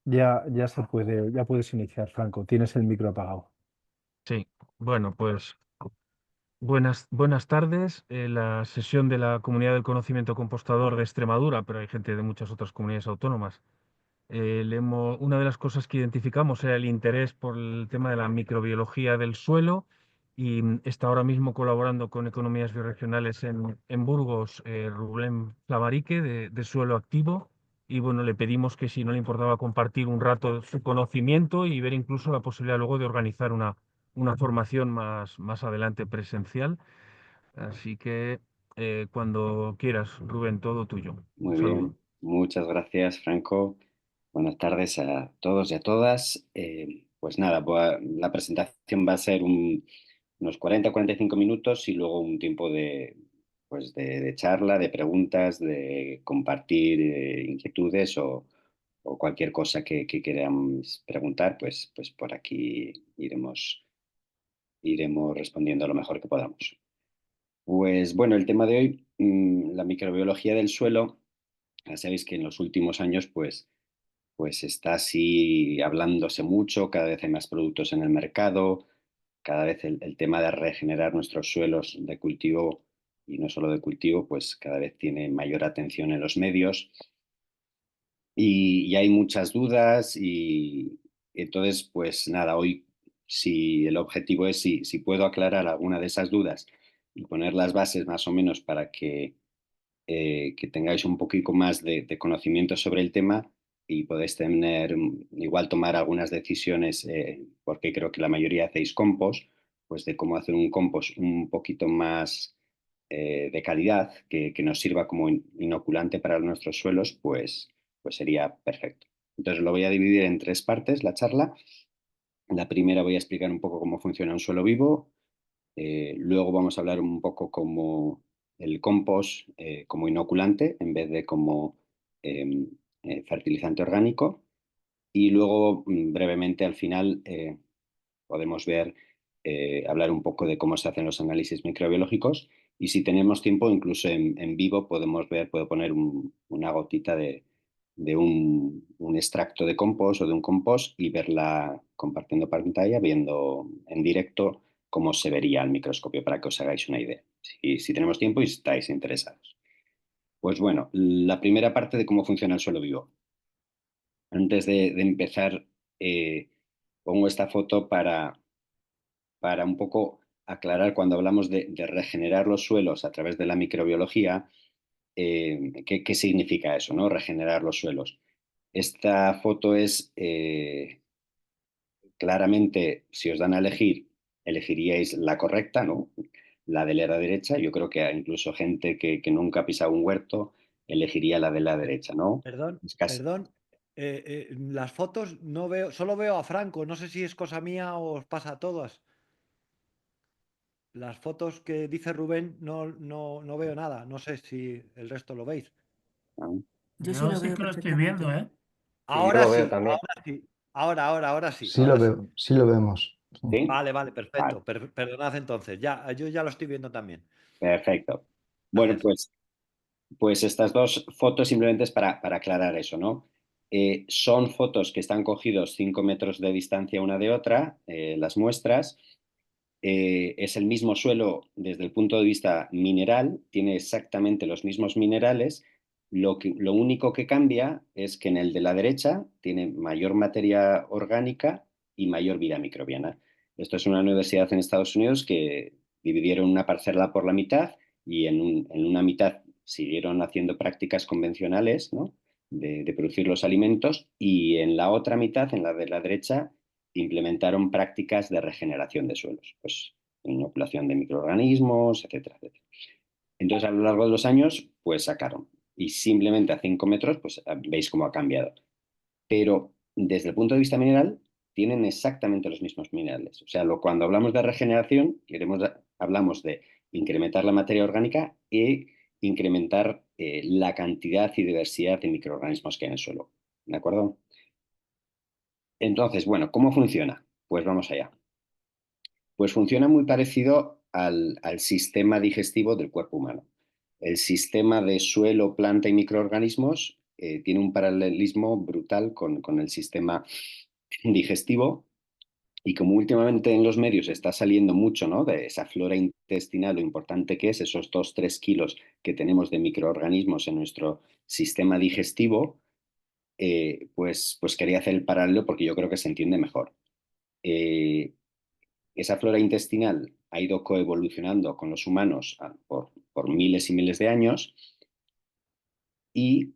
Ya puedes iniciar, Franco. Tienes el micro apagado. Sí, bueno, pues buenas tardes. La sesión de la Comunidad del Conocimiento Compostador de Extremadura, pero hay gente de muchas otras comunidades autónomas. Una de las cosas que identificamos era el interés por el tema de la microbiología del suelo y está ahora mismo colaborando con Economías Bioregionales en Burgos, Rubén Flamarique, de Suelo Activo. Y bueno, le pedimos que si no le importaba compartir un rato su conocimiento y ver incluso la posibilidad luego de organizar una formación más adelante presencial. Así que cuando quieras, Rubén, todo tuyo. Un Muy saludo. bien, muchas gracias, Franco. Buenas tardes a todos y a todas. Pues nada, la presentación va a ser unos 40-45 minutos y luego un tiempo de charla, de preguntas, de compartir inquietudes o cualquier cosa que queramos preguntar, pues por aquí iremos respondiendo lo mejor que podamos. Pues bueno, el tema de hoy, la microbiología del suelo. Ya sabéis que en los últimos años, pues está así hablándose mucho, cada vez hay más productos en el mercado, cada vez el tema de regenerar nuestros suelos de cultivo y no solo de cultivo, pues cada vez tiene mayor atención en los medios y hay muchas dudas y entonces, pues nada, hoy si el objetivo es si puedo aclarar alguna de esas dudas y poner las bases más o menos para que tengáis un poquito más de conocimiento sobre el tema y podéis tener, igual tomar algunas decisiones, porque creo que la mayoría hacéis compost, pues de cómo hacer un compost un poquito más de calidad, que nos sirva como inoculante para nuestros suelos, pues sería perfecto. Entonces lo voy a dividir en tres partes, la charla. La primera voy a explicar un poco cómo funciona un suelo vivo, luego vamos a hablar un poco como el compost como inoculante en vez de como eh, fertilizante orgánico. Y luego, brevemente, al final, podemos hablar un poco de cómo se hacen los análisis microbiológicos. Y si tenemos tiempo, incluso en vivo, puedo poner una gotita de un extracto de compost o de un compost y verla compartiendo pantalla, viendo en directo cómo se vería al microscopio, para que os hagáis una idea, si tenemos tiempo y estáis interesados. Pues bueno, la primera parte de cómo funciona el suelo vivo. Antes de empezar, pongo esta foto para un poco aclarar cuando hablamos de regenerar los suelos a través de la microbiología, qué significa eso, ¿no? Regenerar los suelos. Esta foto es claramente, si os dan a elegir, elegiríais la correcta, ¿no? La de la derecha. Yo creo que incluso gente que nunca ha pisado un huerto elegiría la de la Per- derecha, ¿no? Perdón, Es casi, perdón. Las fotos no veo, solo veo a Franco. No sé si es cosa mía o os pasa a todas. Las fotos que dice Rubén no veo nada. No sé si el resto lo veis. ¿no? Yo sí Yo lo sí veo que lo estoy viendo, perfectamente. ¿eh? Sí, yo lo veo también. Ahora sí. Ahora sí, Sí lo ahora sí. veo, sí lo vemos. Sí. ¿Sí? Vale, vale, Vale, perfecto. Perdonad entonces. Ya, yo ya lo estoy viendo también. perfecto. Bueno, Gracias. pues estas dos fotos simplemente es para aclarar eso, ¿no? Son fotos que están cogidos 5 metros de distancia una de otra, las muestras. Es el mismo suelo desde el punto de vista mineral, tiene exactamente los mismos minerales. Lo único que cambia es que en el de la derecha tiene mayor materia orgánica y mayor vida microbiana. Esto es una universidad en Estados Unidos que dividieron una parcela por la mitad y en una mitad siguieron haciendo prácticas convencionales, ¿no? de producir los alimentos, y en la otra mitad, en la de la derecha, implementaron prácticas de regeneración de suelos, pues inoculación de microorganismos, etcétera, etcétera. Entonces, a lo largo de los años, pues sacaron. Y simplemente a 5 metros, pues veis cómo ha cambiado. Pero desde el punto de vista mineral, tienen exactamente los mismos minerales. O sea, cuando hablamos de regeneración, hablamos de incrementar la materia orgánica e incrementar la cantidad y diversidad de microorganismos que hay en el suelo. ¿De acuerdo? Entonces, bueno, ¿cómo funciona? Pues vamos allá. Pues funciona muy parecido al sistema digestivo del cuerpo humano. El sistema de suelo, planta y microorganismos tiene un paralelismo brutal con el sistema digestivo. Y como últimamente en los medios está saliendo mucho, ¿no?, de esa flora intestinal, lo importante que es esos 2-3 kilos que tenemos de microorganismos en nuestro sistema digestivo, pues quería hacer el paralelo porque yo creo que se entiende mejor. Esa flora intestinal ha ido coevolucionando con los humanos por miles y miles de años y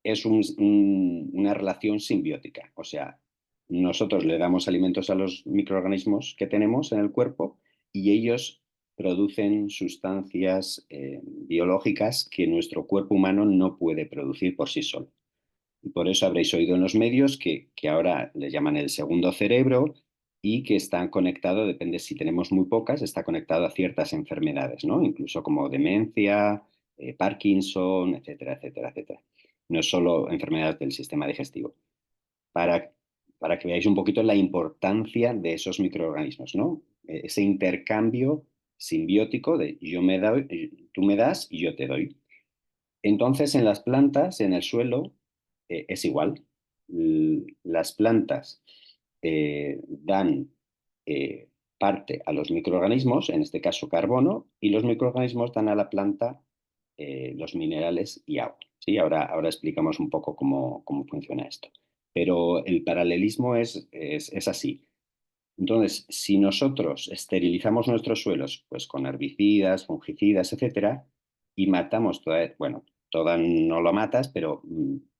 es una relación simbiótica. O sea, nosotros le damos alimentos a los microorganismos que tenemos en el cuerpo y ellos producen sustancias biológicas que nuestro cuerpo humano no puede producir por sí solo. Y por eso habréis oído en los medios que ahora le llaman el segundo cerebro y que está conectado, depende si tenemos muy pocas, está conectado a ciertas enfermedades, ¿no? Incluso como demencia, Parkinson, etcétera, etcétera, etcétera. No es solo enfermedades del sistema digestivo. Para, para que veáis un poquito la importancia de esos microorganismos, ¿no? Ese intercambio simbiótico de yo me doy, tú me das y yo te doy. Entonces, en las plantas, en el suelo, es igual. Las plantas dan parte a los microorganismos, en este caso carbono, y los microorganismos dan a la planta los minerales y agua. ¿Sí? Ahora explicamos un poco cómo funciona esto. Pero el paralelismo es así. Entonces, si nosotros esterilizamos nuestros suelos pues, con herbicidas, fungicidas, etcétera, y matamos toda no lo matas, pero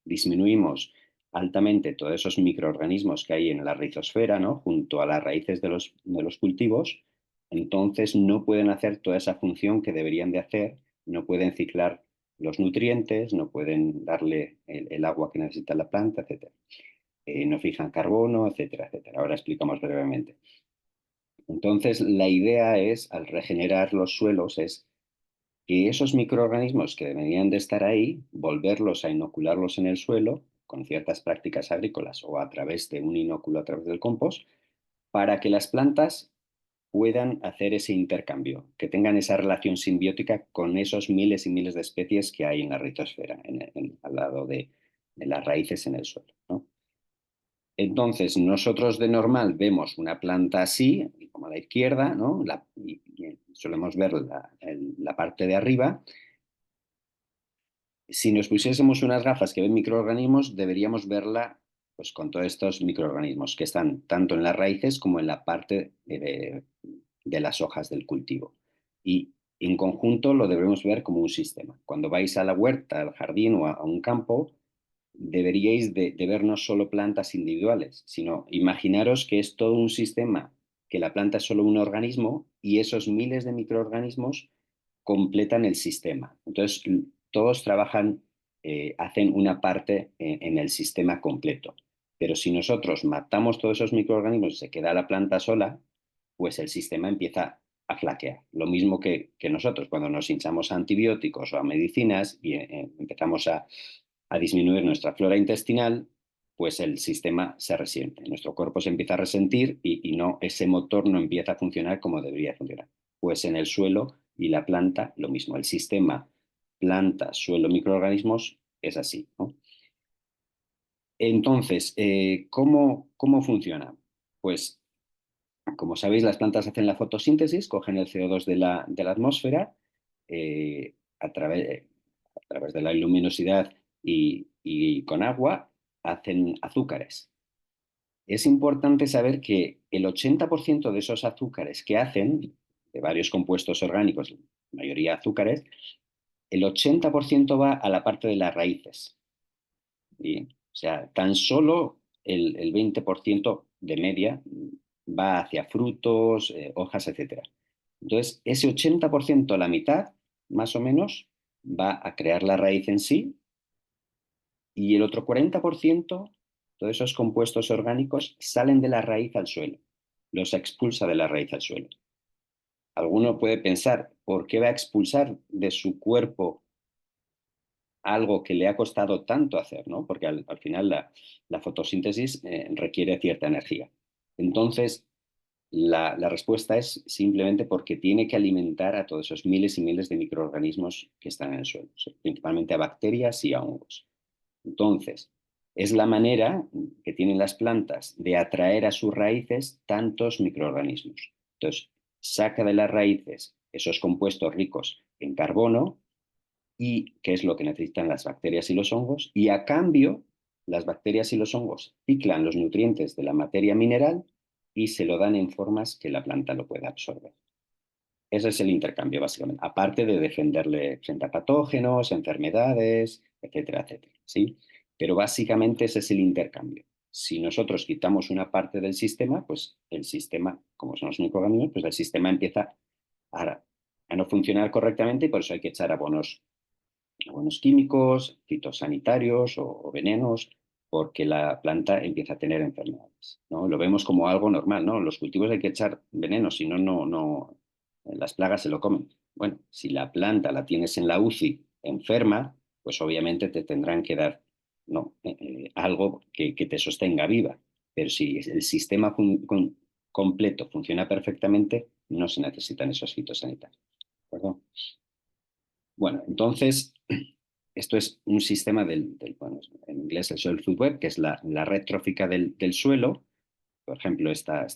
disminuimos altamente todos esos microorganismos que hay en la rizosfera, ¿no?, junto a las raíces de los cultivos, entonces no pueden hacer toda esa función que deberían de hacer, no pueden ciclar los nutrientes, no pueden darle el agua que necesita la planta, etcétera. No fijan carbono, etcétera, etcétera. Ahora explicamos brevemente. Entonces, la idea es, al regenerar los suelos, es que esos microorganismos que deberían de estar ahí, volverlos a inocularlos en el suelo con ciertas prácticas agrícolas o a través de un inóculo a través del compost, para que las plantas puedan hacer ese intercambio, que tengan esa relación simbiótica con esos miles y miles de especies que hay en la ritosfera, al lado de las raíces en el suelo, ¿no? Entonces, nosotros de normal vemos una planta así, como a la izquierda, ¿no? Y solemos ver la parte de arriba. Si nos pusiésemos unas gafas que ven microorganismos, deberíamos verla pues, con todos estos microorganismos que están tanto en las raíces como en la parte de las hojas del cultivo. Y en conjunto lo debemos ver como un sistema. Cuando vais a la huerta, al jardín o a un campo, deberíais de ver no solo plantas individuales, sino imaginaros que es todo un sistema, que la planta es solo un organismo y esos miles de microorganismos completan el sistema. Entonces, todos trabajan, hacen una parte en el sistema completo. Pero si nosotros matamos todos esos microorganismos y se queda la planta sola, pues el sistema empieza a flaquear. Lo mismo que nosotros cuando nos hinchamos a antibióticos o a medicinas y empezamos a disminuir nuestra flora intestinal, pues el sistema se resiente. Nuestro cuerpo se empieza a resentir y ese motor no empieza a funcionar como debería funcionar. Pues en el suelo y la planta, lo mismo. El sistema planta, suelo, microorganismos es así, ¿no? Entonces, ¿cómo funciona? Pues, como sabéis, las plantas hacen la fotosíntesis, cogen el CO2 de la atmósfera a través de la luminosidad y con agua, hacen azúcares. Es importante saber que el 80% de esos azúcares que hacen, de varios compuestos orgánicos, la mayoría azúcares, el 80% va a la parte de las raíces. ¿Sí? O sea, tan solo el 20% de media va hacia frutos, hojas, etc. Entonces, ese 80%, la mitad, más o menos, va a crear la raíz en sí, y el otro 40%, todos esos compuestos orgánicos, salen de la raíz al suelo, los expulsa de la raíz al suelo. Alguno puede pensar, ¿por qué va a expulsar de su cuerpo algo que le ha costado tanto hacer, ¿no? Porque al final la fotosíntesis requiere cierta energía. Entonces, la respuesta es simplemente porque tiene que alimentar a todos esos miles y miles de microorganismos que están en el suelo, principalmente a bacterias y a hongos. Entonces, es la manera que tienen las plantas de atraer a sus raíces tantos microorganismos. Entonces, saca de las raíces esos compuestos ricos en carbono, y que es lo que necesitan las bacterias y los hongos, y a cambio las bacterias y los hongos ciclan los nutrientes de la materia mineral y se lo dan en formas que la planta lo pueda absorber. Ese es el intercambio, básicamente, aparte de defenderle frente a patógenos, enfermedades, etcétera, etcétera, ¿sí? Pero básicamente ese es el intercambio. Si nosotros quitamos una parte del sistema, pues el sistema, como son los microorganismos, pues el sistema empieza a no funcionar correctamente, y por eso hay que echar abonos químicos, fitosanitarios o venenos, porque la planta empieza a tener enfermedades, ¿no? Lo vemos como algo normal, ¿no? Los cultivos hay que echar venenos, si no, las plagas se lo comen. Bueno, si la planta la tienes en la UCI enferma, pues obviamente te tendrán que dar, ¿no? Algo que te sostenga viva. Pero si el sistema completo funciona perfectamente, no se necesitan esos fitosanitarios. ¿De acuerdo? Bueno, entonces, esto es un sistema bueno, en inglés el soil food web, que es la red trófica del suelo. Por ejemplo, esta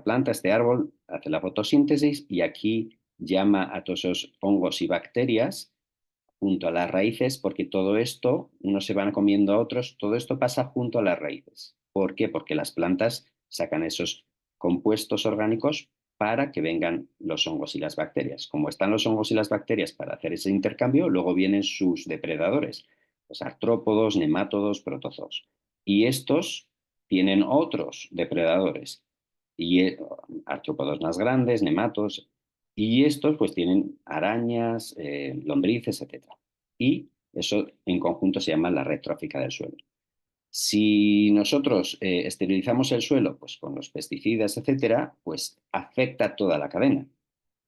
planta, este árbol, hace la fotosíntesis y aquí llama a todos esos hongos y bacterias junto a las raíces, porque todo esto, unos se van comiendo a otros, todo esto pasa junto a las raíces. ¿Por qué? Porque las plantas sacan esos compuestos orgánicos para que vengan los hongos y las bacterias. Como están los hongos y las bacterias para hacer ese intercambio, luego vienen sus depredadores, los artrópodos, nemátodos, protozoos. Y estos tienen otros depredadores, y artrópodos más grandes, nematos, y estos pues tienen arañas, lombrices, etc. Y eso en conjunto se llama la red trófica del suelo. Si nosotros esterilizamos el suelo pues, con los pesticidas, etcétera, pues afecta toda la cadena.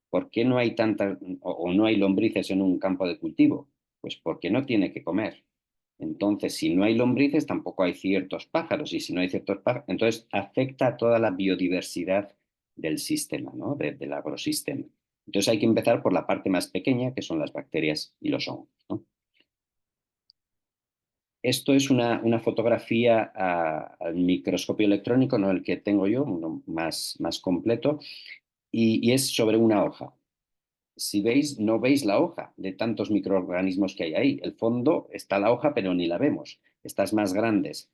¿Por qué no hay o no hay lombrices en un campo de cultivo? Pues porque no tiene que comer. Entonces, si no hay lombrices, tampoco hay ciertos pájaros. Y si no hay ciertos pájaros, entonces afecta a toda la biodiversidad del sistema, ¿no? Del agrosistema. Entonces hay que empezar por la parte más pequeña, que son las bacterias y los hongos, ¿no? Esto es una fotografía al microscopio electrónico, no el que tengo yo, uno más completo, y es sobre una hoja. Si veis, no veis la hoja de tantos microorganismos que hay ahí. El fondo está la hoja, pero ni la vemos. Estas más grandes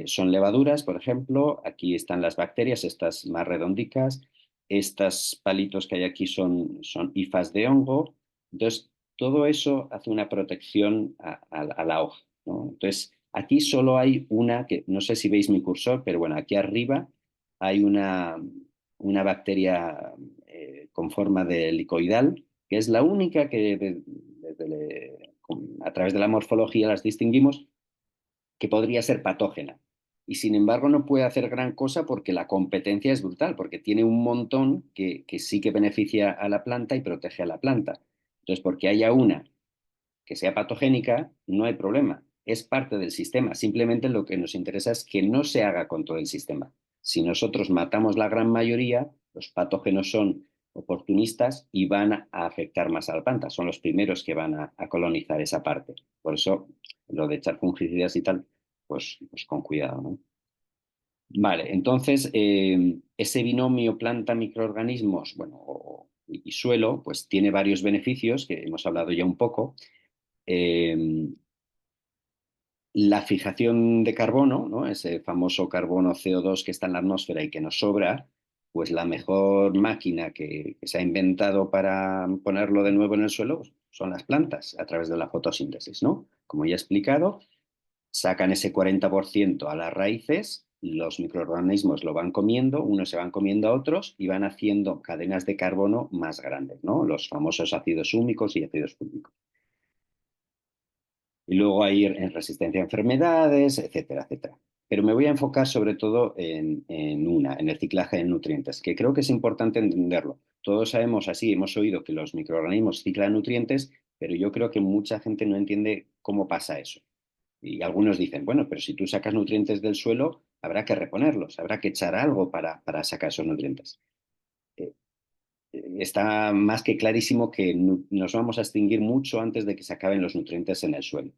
son levaduras, por ejemplo. Aquí están las bacterias, estas más redondicas. Estos palitos que hay aquí son hifas de hongo. Entonces, todo eso hace una protección a la hoja, ¿no? Entonces, aquí solo hay una, que no sé si veis mi cursor, pero bueno, aquí arriba hay una bacteria con forma de helicoidal, que es la única que a través de la morfología las distinguimos, que podría ser patógena. Y sin embargo no puede hacer gran cosa porque la competencia es brutal, porque tiene un montón que sí que beneficia a la planta y protege a la planta. Entonces, porque haya una que sea patogénica, no hay problema. Es parte del sistema. Simplemente lo que nos interesa es que no se haga con todo el sistema. Si nosotros matamos la gran mayoría, los patógenos son oportunistas y van a afectar más a la planta. Son los primeros que van a colonizar esa parte. Por eso, lo de echar fungicidas y tal, pues con cuidado, ¿no? Vale, entonces, ese binomio planta-microorganismos, bueno, y suelo, pues tiene varios beneficios que hemos hablado ya un poco. La fijación de carbono, ¿no? Ese famoso carbono CO2 que está en la atmósfera y que nos sobra, pues la mejor máquina que se ha inventado para ponerlo de nuevo en el suelo son las plantas a través de la fotosíntesis, ¿no? Como ya he explicado, sacan ese 40% a las raíces, los microorganismos lo van comiendo, unos se van comiendo a otros y van haciendo cadenas de carbono más grandes, ¿no? Los famosos ácidos húmicos y ácidos fúlvicos. Y luego hay en resistencia a enfermedades, etcétera, etcétera. Pero me voy a enfocar sobre todo en el ciclaje de nutrientes, que creo que es importante entenderlo. Todos sabemos así, hemos oído que los microorganismos ciclan nutrientes, pero yo creo que mucha gente no entiende cómo pasa eso. Y algunos dicen, bueno, pero si tú sacas nutrientes del suelo, habrá que reponerlos, habrá que echar algo para sacar esos nutrientes. Está más que clarísimo que nos vamos a extinguir mucho antes de que se acaben los nutrientes en el suelo.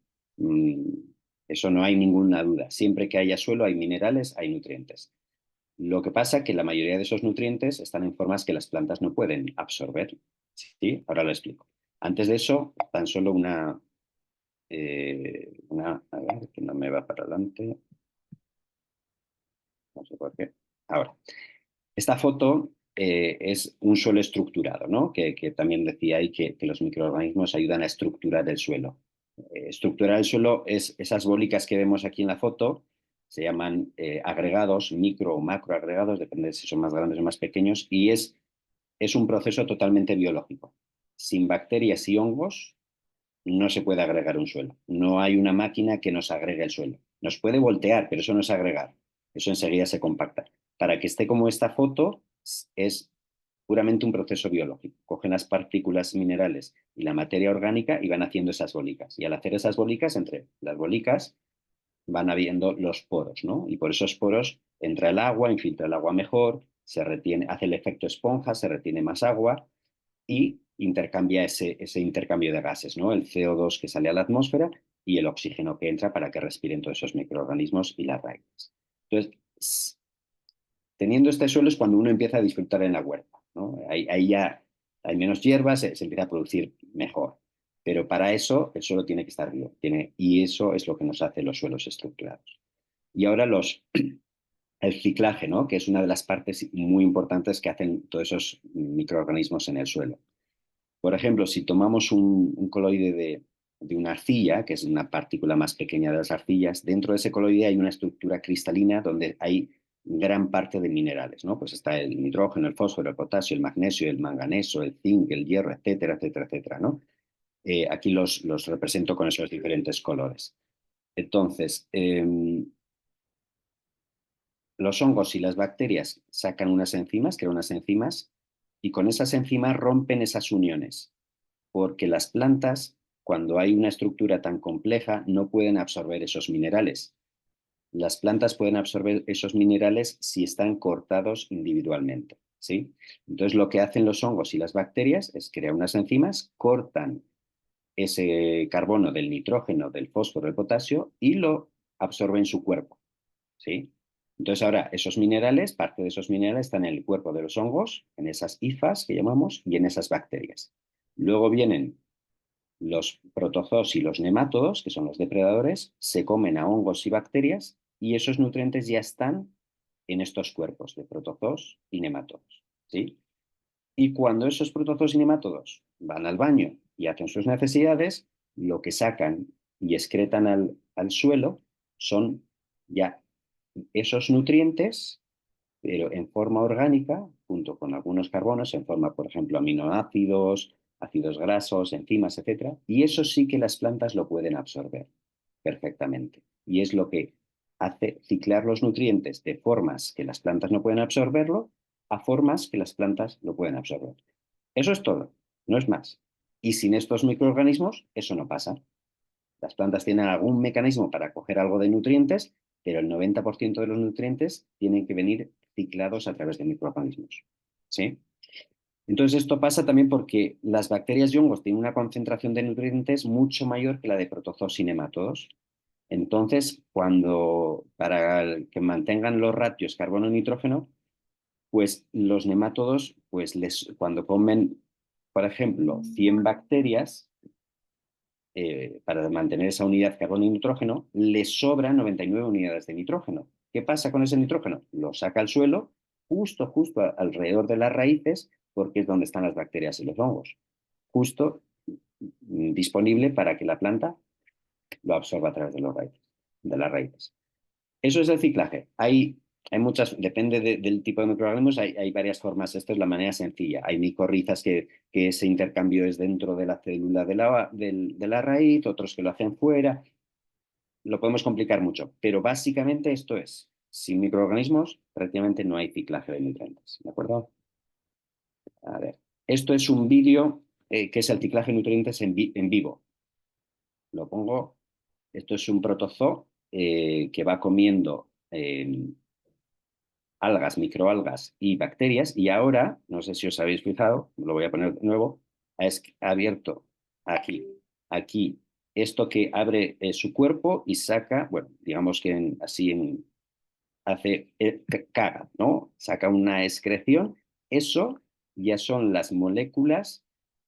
Eso no hay ninguna duda. Siempre que haya suelo hay minerales, hay nutrientes. Lo que pasa es que la mayoría de esos nutrientes están en formas que las plantas no pueden absorber. ¿Sí? Ahora lo explico. Antes de eso, tan solo a ver, que no me va para adelante. No sé por qué. Ahora, esta foto es un suelo estructurado, ¿no? Que también decía ahí que los microorganismos ayudan a estructurar el suelo. Estructurar el suelo es esas bólicas que vemos aquí en la foto, se llaman agregados, micro o macroagregados, depende de si son más grandes o más pequeños, y es un proceso totalmente biológico. Sin bacterias y hongos no se puede agregar un suelo. No hay una máquina que nos agregue el suelo. Nos puede voltear, pero eso no es agregar. Eso enseguida se compacta. Para que esté como esta foto, es puramente un proceso biológico. Cogen las partículas minerales y la materia orgánica y van haciendo esas bólicas. Y al hacer esas bólicas, entre las bólicas van habiendo los poros, ¿no? Y por esos poros entra el agua, infiltra el agua mejor, se retiene, hace el efecto esponja, se retiene más agua y intercambia ese intercambio de gases, ¿no? El CO2 que sale a la atmósfera y el oxígeno que entra para que respiren todos esos microorganismos y las raíces. Entonces, teniendo este suelo es cuando uno empieza a disfrutar en la huerta, ¿no? Ahí ya hay menos hierbas, se empieza a producir mejor. Pero para eso el suelo tiene que estar vivo. Y eso es lo que nos hace los suelos estructurados. Y ahora el ciclaje, ¿no? Que es una de las partes muy importantes que hacen todos esos microorganismos en el suelo. Por ejemplo, si tomamos un coloide de una arcilla, que es una partícula más pequeña de las arcillas, dentro de ese coloide hay una estructura cristalina donde hay gran parte de minerales, ¿no? Pues está el nitrógeno, el fósforo, el potasio, el magnesio, el manganeso, el zinc, el hierro, etcétera, etcétera, etcétera, ¿no? Aquí los represento con esos diferentes colores. Entonces, los hongos y las bacterias sacan unas enzimas, crean unas enzimas, y con esas enzimas rompen esas uniones, porque las plantas, cuando hay una estructura tan compleja, no pueden absorber esos minerales. Las plantas pueden absorber esos minerales si están cortados individualmente, ¿sí? Entonces, lo que hacen los hongos y las bacterias es crear unas enzimas, cortan ese carbono del nitrógeno, del fósforo, del potasio y lo absorben en su cuerpo, ¿sí? Entonces ahora esos minerales, parte de esos minerales están en el cuerpo de los hongos, en esas hifas que llamamos, y en esas bacterias. Luego vienen los protozoos y los nemátodos, que son los depredadores, se comen a hongos y bacterias y esos nutrientes ya están en estos cuerpos de protozoos y nemátodos, ¿sí? Y cuando esos protozoos y nemátodos van al baño y hacen sus necesidades, lo que sacan y excretan al suelo son ya esos nutrientes, pero en forma orgánica, junto con algunos carbonos, en forma, por ejemplo, aminoácidos, ácidos grasos, enzimas, etc. Y eso sí que las plantas lo pueden absorber perfectamente. Y es lo que hace ciclar los nutrientes de formas que las plantas no pueden absorberlo a formas que las plantas lo pueden absorber. Eso es todo, no es más. Y sin estos microorganismos, eso no pasa. Las plantas tienen algún mecanismo para coger algo de nutrientes, pero el 90% de los nutrientes tienen que venir ciclados a través de microorganismos, ¿sí? Entonces esto pasa también porque las bacterias y hongos tienen una concentración de nutrientes mucho mayor que la de protozoos y nemátodos. Entonces, para que mantengan los ratios carbono-nitrógeno, pues los nemátodos, pues cuando comen, por ejemplo, 100 bacterias, para mantener esa unidad carbono y nitrógeno, les sobran 99 unidades de nitrógeno. ¿Qué pasa con ese nitrógeno? Lo saca al suelo, justo alrededor de las raíces, porque es donde están las bacterias y los hongos. Justo disponible para que la planta lo absorba a través de las raíces. Eso es el ciclaje. Hay muchas, depende del tipo de microorganismos, hay varias formas. Esta es la manera sencilla. Hay micorrizas que ese intercambio es dentro de la célula de la raíz, otros que lo hacen fuera. Lo podemos complicar mucho, pero básicamente esto es. Sin microorganismos, prácticamente no hay ciclaje de nutrientes. ¿De acuerdo? A ver. Esto es un vídeo que es el ciclaje de nutrientes en vivo. Lo pongo. Esto es un protozoo que va comiendo algas, microalgas y bacterias, y ahora, no sé si os habéis fijado, lo voy a poner de nuevo, ha abierto aquí esto que abre su cuerpo y saca, bueno, digamos que hace, caga, ¿no? Saca una excreción. Eso ya son las moléculas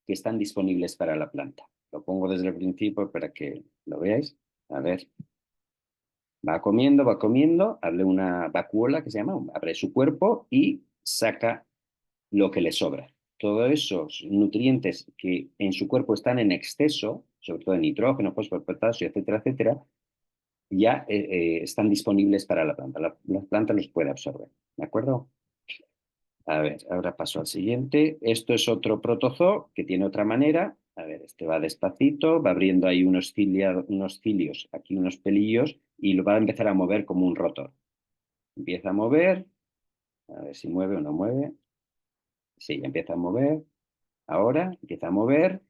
que están disponibles para la planta. Lo pongo desde el principio para que lo veáis. A ver. Va comiendo, abre una vacuola que se llama, abre su cuerpo y saca lo que le sobra. Todos esos nutrientes que en su cuerpo están en exceso, sobre todo de nitrógeno, fósforo, potasio, etcétera, etcétera, ya están disponibles para la planta. La planta los puede absorber. ¿De acuerdo? A ver, ahora paso al siguiente. Esto es otro protozoo que tiene otra manera. A ver, este va despacito, va abriendo ahí unos cilios, aquí unos pelillos, y lo va a empezar a mover como un rotor. Empieza a mover, a ver si mueve o no mueve. Sí, empieza a mover. Ahora empieza a mover,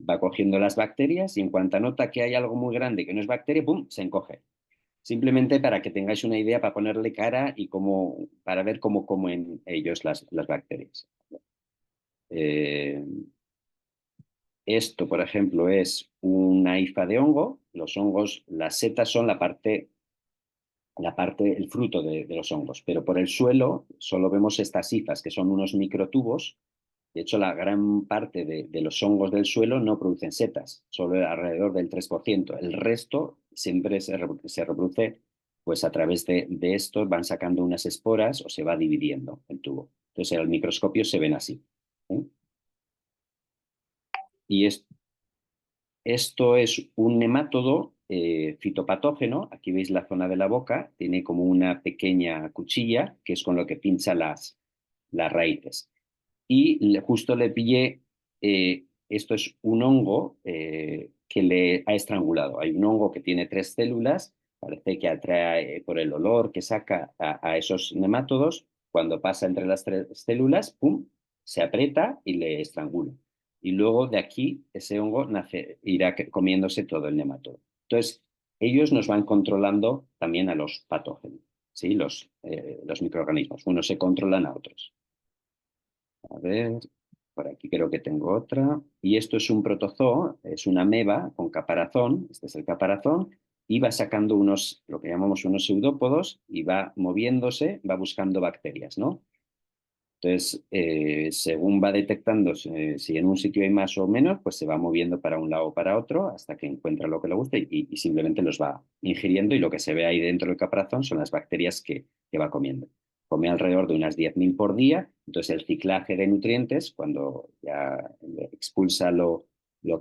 va cogiendo las bacterias y en cuanto nota que hay algo muy grande que no es bacteria, ¡pum!, se encoge. Simplemente para que tengáis una idea, para ponerle cara y para ver cómo comen ellos las bacterias. Esto, por ejemplo, es una hifa de hongo. Los hongos, las setas son el fruto de los hongos, pero por el suelo solo vemos estas hifas, que son unos microtubos. De hecho, la gran parte de los hongos del suelo no producen setas, solo alrededor del 3%. El resto siempre se reproduce pues a través de esto, van sacando unas esporas o se va dividiendo el tubo. Entonces, al microscopio se ven así. Y esto es un nemátodo fitopatógeno. Aquí veis la zona de la boca, tiene como una pequeña cuchilla, que es con lo que pincha las raíces. Y justo le pillé, esto es un hongo que le ha estrangulado. Hay un hongo que tiene 3 células, parece que atrae por el olor que saca a esos nemátodos. Cuando pasa entre las 3 células, ¡pum!, se aprieta y le estrangula. Y luego de aquí ese hongo irá comiéndose todo el nemátodo. Entonces, ellos nos van controlando también a los patógenos, ¿sí? Los microorganismos. Unos se controlan a otros. A ver, por aquí creo que tengo otra. Y esto es un protozoo, es una ameba con caparazón. Este es el caparazón. Y va sacando lo que llamamos unos pseudópodos, y va moviéndose, va buscando bacterias, ¿no? Entonces, según va detectando si en un sitio hay más o menos, pues se va moviendo para un lado o para otro hasta que encuentra lo que le gusta y simplemente los va ingiriendo, y lo que se ve ahí dentro del caparazón son las bacterias que va comiendo. Come alrededor de unas 10.000 por día. Entonces, el ciclaje de nutrientes, cuando ya expulsa lo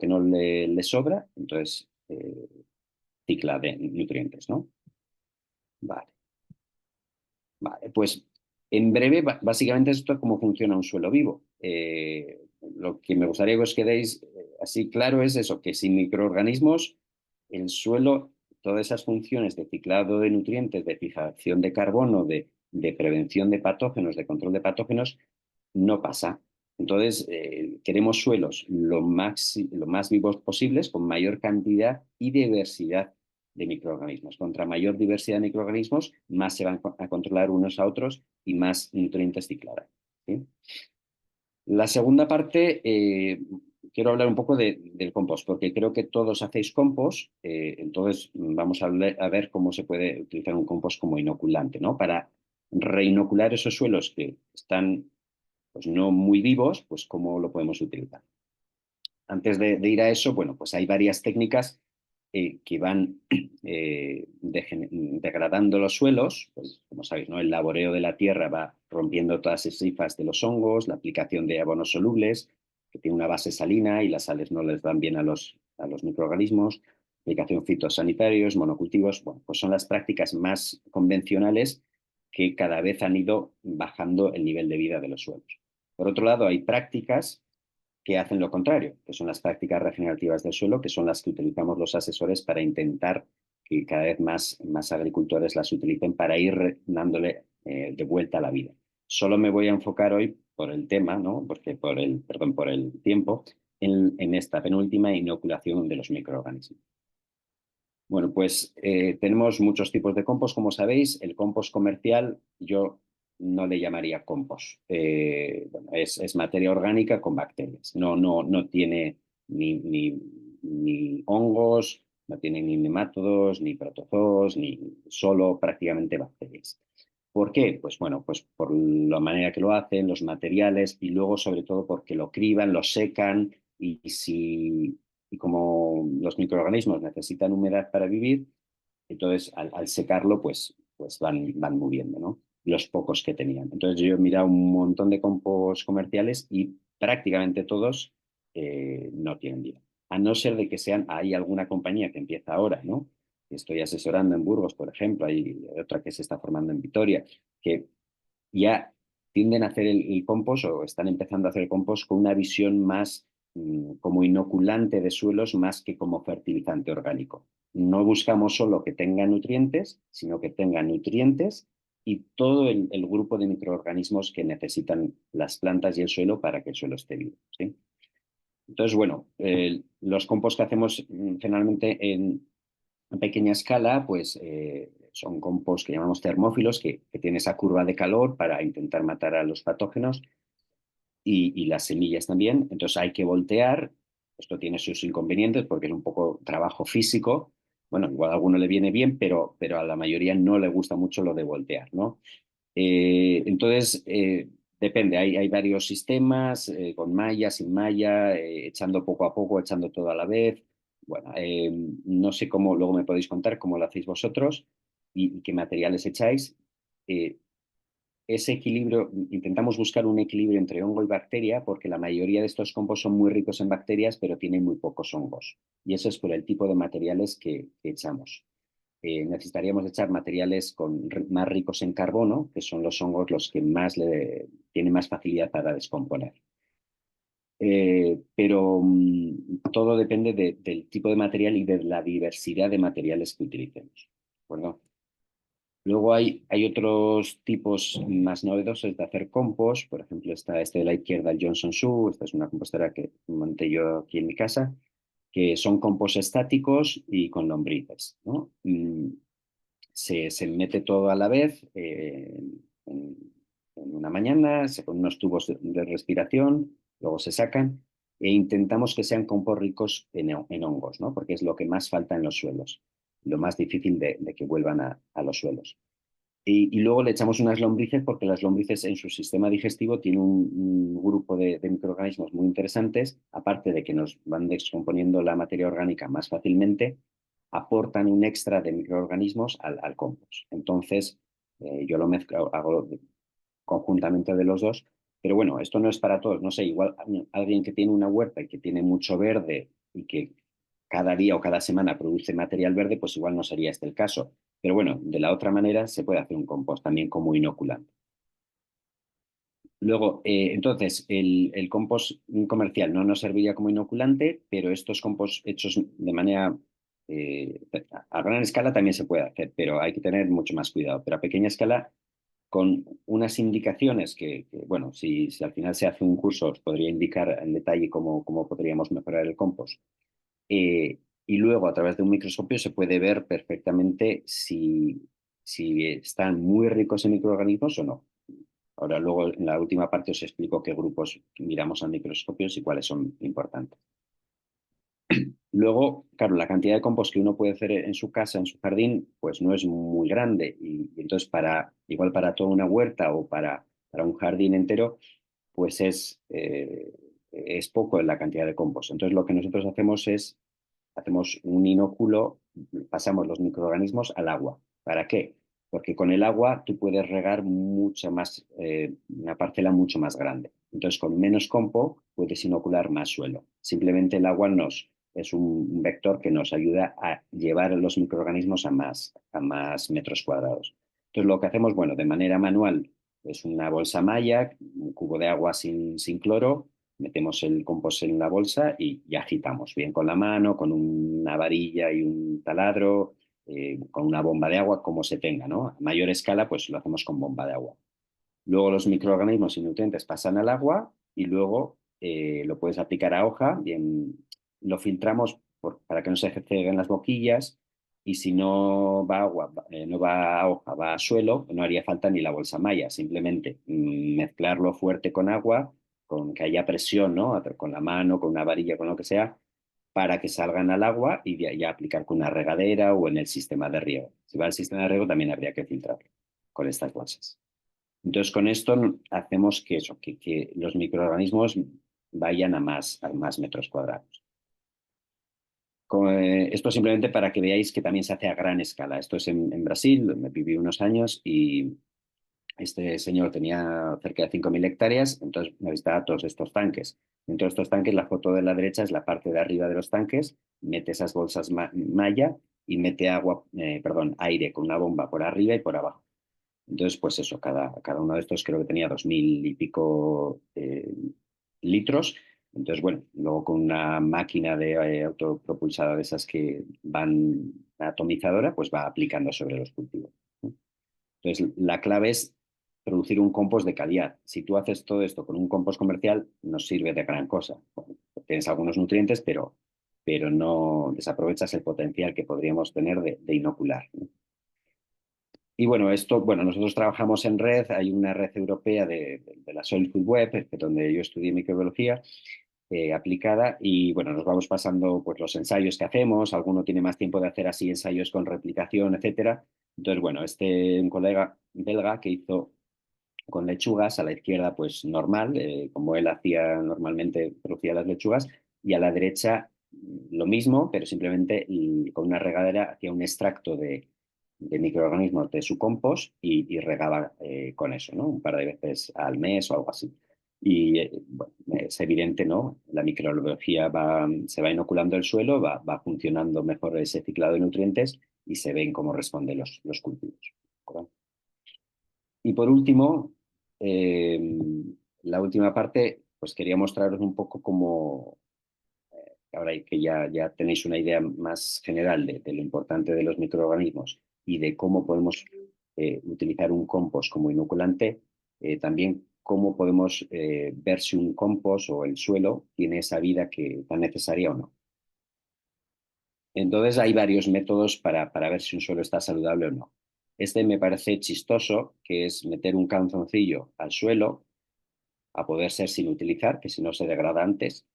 que no le sobra, entonces cicla de nutrientes, ¿no? Vale. Vale, pues en breve, básicamente esto es cómo funciona un suelo vivo. Lo que me gustaría que os quedéis así claro es eso, que sin microorganismos, el suelo, todas esas funciones de ciclado de nutrientes, de fijación de carbono, de prevención de patógenos, de control de patógenos, no pasa. Entonces, queremos suelos lo más vivos posibles, con mayor cantidad y diversidad de microorganismos. Contra mayor diversidad de microorganismos, más se van a controlar unos a otros y más nutrientes ciclarán, ¿sí? La segunda parte, quiero hablar un poco del compost, porque creo que todos hacéis compost. Entonces vamos a ver cómo se puede utilizar un compost como inoculante, ¿no? Para reinocular esos suelos que están pues no muy vivos, pues cómo lo podemos utilizar. Antes de ir a eso, bueno, pues hay varias técnicas que van degradando los suelos. Pues, como sabéis, ¿no? El laboreo de la tierra va rompiendo todas esas hifas de los hongos, la aplicación de abonos solubles, que tiene una base salina y las sales no les dan bien a los microorganismos, aplicación fitosanitarios, monocultivos. Bueno, pues son las prácticas más convencionales que cada vez han ido bajando el nivel de vida de los suelos. Por otro lado, hay prácticas que hacen lo contrario, que son las prácticas regenerativas del suelo, que son las que utilizamos los asesores para intentar que cada vez más agricultores las utilicen para ir dándole de vuelta a la vida. Solo me voy a enfocar hoy por el tema, ¿no? Porque por el tiempo, en esta penúltima inoculación de los microorganismos. Bueno, pues tenemos muchos tipos de compost, como sabéis. El compost comercial yo no le llamaría compost. Bueno, es materia orgánica con bacterias. No tiene ni hongos, No tienen ni nemátodos, ni protozoos, ni solo prácticamente bacterias. ¿Por qué? Pues bueno, pues por la manera que lo hacen, los materiales y luego sobre todo porque lo criban, lo secan y como los microorganismos necesitan humedad para vivir, entonces al secarlo pues van muriendo, ¿no? Los pocos que tenían. Entonces yo he mirado un montón de compost comerciales y prácticamente todos no tienen vida. A no ser de que hay alguna compañía que empieza ahora, ¿no? Estoy asesorando en Burgos, por ejemplo, hay otra que se está formando en Vitoria, que ya tienden a hacer el compost o están empezando a hacer el compost con una visión más como inoculante de suelos más que como fertilizante orgánico. No buscamos solo que tenga nutrientes, sino que tenga nutrientes y todo el grupo de microorganismos que necesitan las plantas y el suelo para que el suelo esté vivo, ¿sí? Entonces, bueno, los compost que hacemos generalmente en pequeña escala, pues son compost que llamamos termófilos, que tienen esa curva de calor para intentar matar a los patógenos y las semillas también. Entonces hay que voltear. Esto tiene sus inconvenientes porque es un poco trabajo físico. Bueno, igual a alguno le viene bien, pero a la mayoría no le gusta mucho lo de voltear, ¿no? Entonces, depende, hay varios sistemas, con malla, sin malla, echando poco a poco, echando todo a la vez. Bueno, no sé cómo, luego me podéis contar cómo lo hacéis vosotros y qué materiales echáis. Eh, Ese equilibrio, intentamos buscar un equilibrio entre hongo y bacteria porque la mayoría de estos compost son muy ricos en bacterias, pero tienen muy pocos hongos. Y eso es por el tipo de materiales que echamos. Necesitaríamos echar materiales más ricos en carbono, que son los hongos los que tienen más facilidad para descomponer. Pero todo depende del tipo de material y de la diversidad de materiales que utilicemos. ¿De acuerdo? Luego hay otros tipos más novedosos de hacer compost. Por ejemplo, está este de la izquierda, el Johnson Su. Esta es una compostera que monté yo aquí en mi casa, que son compost estáticos y con lombrices, ¿no? Se mete todo a la vez en una mañana, se ponen unos tubos de respiración, luego se sacan e intentamos que sean compost ricos en hongos, ¿no? Porque es lo que más falta en los suelos, lo más difícil de que vuelvan a los suelos. Y luego le echamos unas lombrices porque las lombrices en su sistema digestivo tienen un grupo de microorganismos muy interesantes, aparte de que nos van descomponiendo la materia orgánica más fácilmente, aportan un extra de microorganismos al compost. Entonces, yo lo mezclo, hago conjuntamente de los dos, pero bueno, esto no es para todos. No sé, igual alguien que tiene una huerta y que tiene mucho verde y que cada día o cada semana produce material verde, pues igual no sería este el caso. Pero bueno, de la otra manera se puede hacer un compost también como inoculante. Luego, entonces, el compost comercial no nos serviría como inoculante, pero estos compost hechos de manera a gran escala también se puede hacer, pero hay que tener mucho más cuidado. Pero a pequeña escala, con unas indicaciones bueno, si al final se hace un curso, os podría indicar en detalle cómo podríamos mejorar el compost. Y luego, a través de un microscopio, se puede ver perfectamente si están muy ricos en microorganismos o no. Ahora, luego, en la última parte os explico qué grupos miramos a microscopios y cuáles son importantes. Luego, claro, la cantidad de compost que uno puede hacer en su casa, en su jardín, pues no es muy grande. Y entonces, igual para toda una huerta o para un jardín entero, pues es poco la cantidad de compost. Entonces, lo que nosotros hacemos un inóculo, pasamos los microorganismos al agua. ¿Para qué? Porque con el agua tú puedes regar una parcela mucho más grande. Entonces, con menos compost puedes inocular más suelo. Simplemente el agua es un vector que nos ayuda a llevar los microorganismos a más metros cuadrados. Entonces, lo que hacemos, bueno, de manera manual, es una bolsa malla, un cubo de agua sin cloro, metemos el compost en la bolsa y agitamos, bien con la mano, con una varilla y un taladro, con una bomba de agua, como se tenga, ¿no? A mayor escala, pues lo hacemos con bomba de agua. Luego los microorganismos y nutrientes pasan al agua y luego lo puedes aplicar a hoja, bien, lo filtramos para que no se ceguen las boquillas y si no va agua, no va a hoja, va a suelo, no haría falta ni la bolsa malla, simplemente mezclarlo fuerte con agua, con que haya presión, ¿no? Con la mano, con una varilla, con lo que sea, para que salgan al agua y ya aplicar con una regadera o en el sistema de riego. Si va al sistema de riego también habría que filtrarlo con estas bolsas. Entonces, con esto hacemos que los microorganismos vayan a más metros cuadrados. Esto simplemente para que veáis que también se hace a gran escala. Esto es en Brasil, me viví unos años y este señor tenía cerca de 5.000 hectáreas, entonces necesitaba todos estos tanques. Dentro de estos tanques, la foto de la derecha es la parte de arriba de los tanques, mete esas bolsas malla y mete aire con una bomba por arriba y por abajo. Entonces, pues eso, cada uno de estos creo que tenía 2.000 y pico litros. Entonces, bueno, luego con una máquina de autopropulsada de esas que van atomizadora, pues va aplicando sobre los cultivos, ¿no? Entonces, la clave es producir un compost de calidad. Si tú haces todo esto con un compost comercial, no sirve de gran cosa. Bueno, tienes algunos nutrientes, pero no desaprovechas el potencial que podríamos tener de inocular, ¿no? Y bueno, nosotros trabajamos en red, hay una red europea de la Soil Food Web, donde yo estudié microbiología aplicada, y bueno, nos vamos pasando pues los ensayos que hacemos, alguno tiene más tiempo de hacer así ensayos con replicación, etcétera. Entonces, bueno, un colega belga que hizo con lechugas, a la izquierda pues normal, como él hacía normalmente, producía las lechugas, y a la derecha lo mismo, pero simplemente con una regadera hacía un extracto de microorganismos de su compost y regaba con eso, ¿no? Un par de veces al mes o algo así. Y bueno, es evidente, ¿no? La microbiología se va inoculando el suelo, va funcionando mejor ese ciclado de nutrientes y se ven cómo responden los cultivos, ¿verdad? Y por último, la última parte, pues quería mostraros un poco cómo, ahora que ya tenéis una idea más general de lo importante de los microorganismos y de cómo podemos utilizar un compost como inoculante, también cómo podemos ver si un compost o el suelo tiene esa vida tan necesaria o no. Entonces hay varios métodos para ver si un suelo está saludable o no. Este me parece chistoso, que es meter un calzoncillo al suelo, a poder ser sin utilizar, que si no se degrada antes,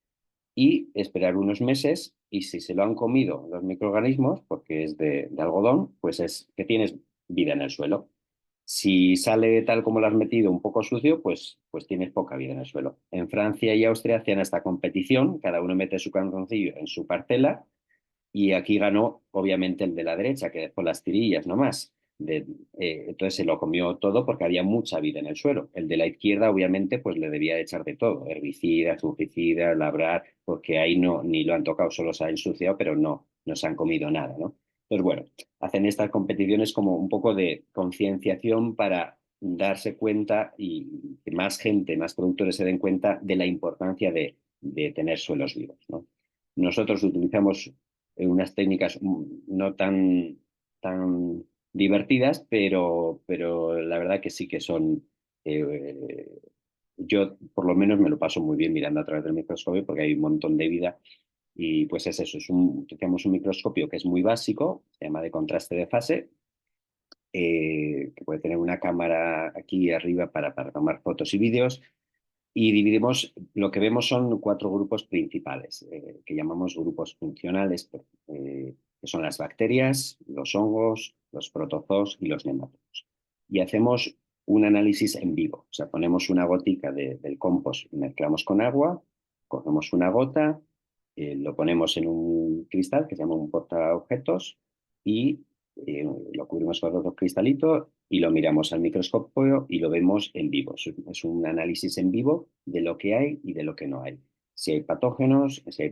y esperar unos meses, y si se lo han comido los microorganismos, porque es de algodón, pues es que tienes vida en el suelo. Si sale tal como lo has metido, un poco sucio, pues tienes poca vida en el suelo. En Francia y Austria hacían esta competición, cada uno mete su calzoncillo en su parcela, y aquí ganó, obviamente, el de la derecha, que dejó las tirillas nomás. Entonces se lo comió todo porque había mucha vida en el suelo. El de la izquierda, obviamente, pues le debía echar de todo: herbicidas, fungicidas, labrar, porque ahí no, ni lo han tocado, solo se ha ensuciado, pero no se han comido nada, ¿no? Entonces, bueno, hacen estas competiciones como un poco de concienciación para darse cuenta y que más gente, más productores se den cuenta de la importancia de tener suelos vivos, ¿no? Nosotros utilizamos unas técnicas no tan divertidas, pero la verdad que sí que son... yo por lo menos me lo paso muy bien mirando a través del microscopio porque hay un montón de vida y pues es eso, utilizamos un microscopio que es muy básico, se llama de contraste de fase, que puede tener una cámara aquí arriba para tomar fotos y vídeos. Y dividimos, lo que vemos son 4 grupos principales, que llamamos grupos funcionales, que son las bacterias, los hongos, los protozoos y los nematodos. Y hacemos un análisis en vivo, o sea, ponemos una gotica del compost, mezclamos con agua, cogemos una gota, lo ponemos en un cristal que se llama un portaobjetos y lo cubrimos con otro cristalito y lo miramos al microscopio y lo vemos en vivo. Es un análisis en vivo de lo que hay y de lo que no hay. Si hay patógenos, si hay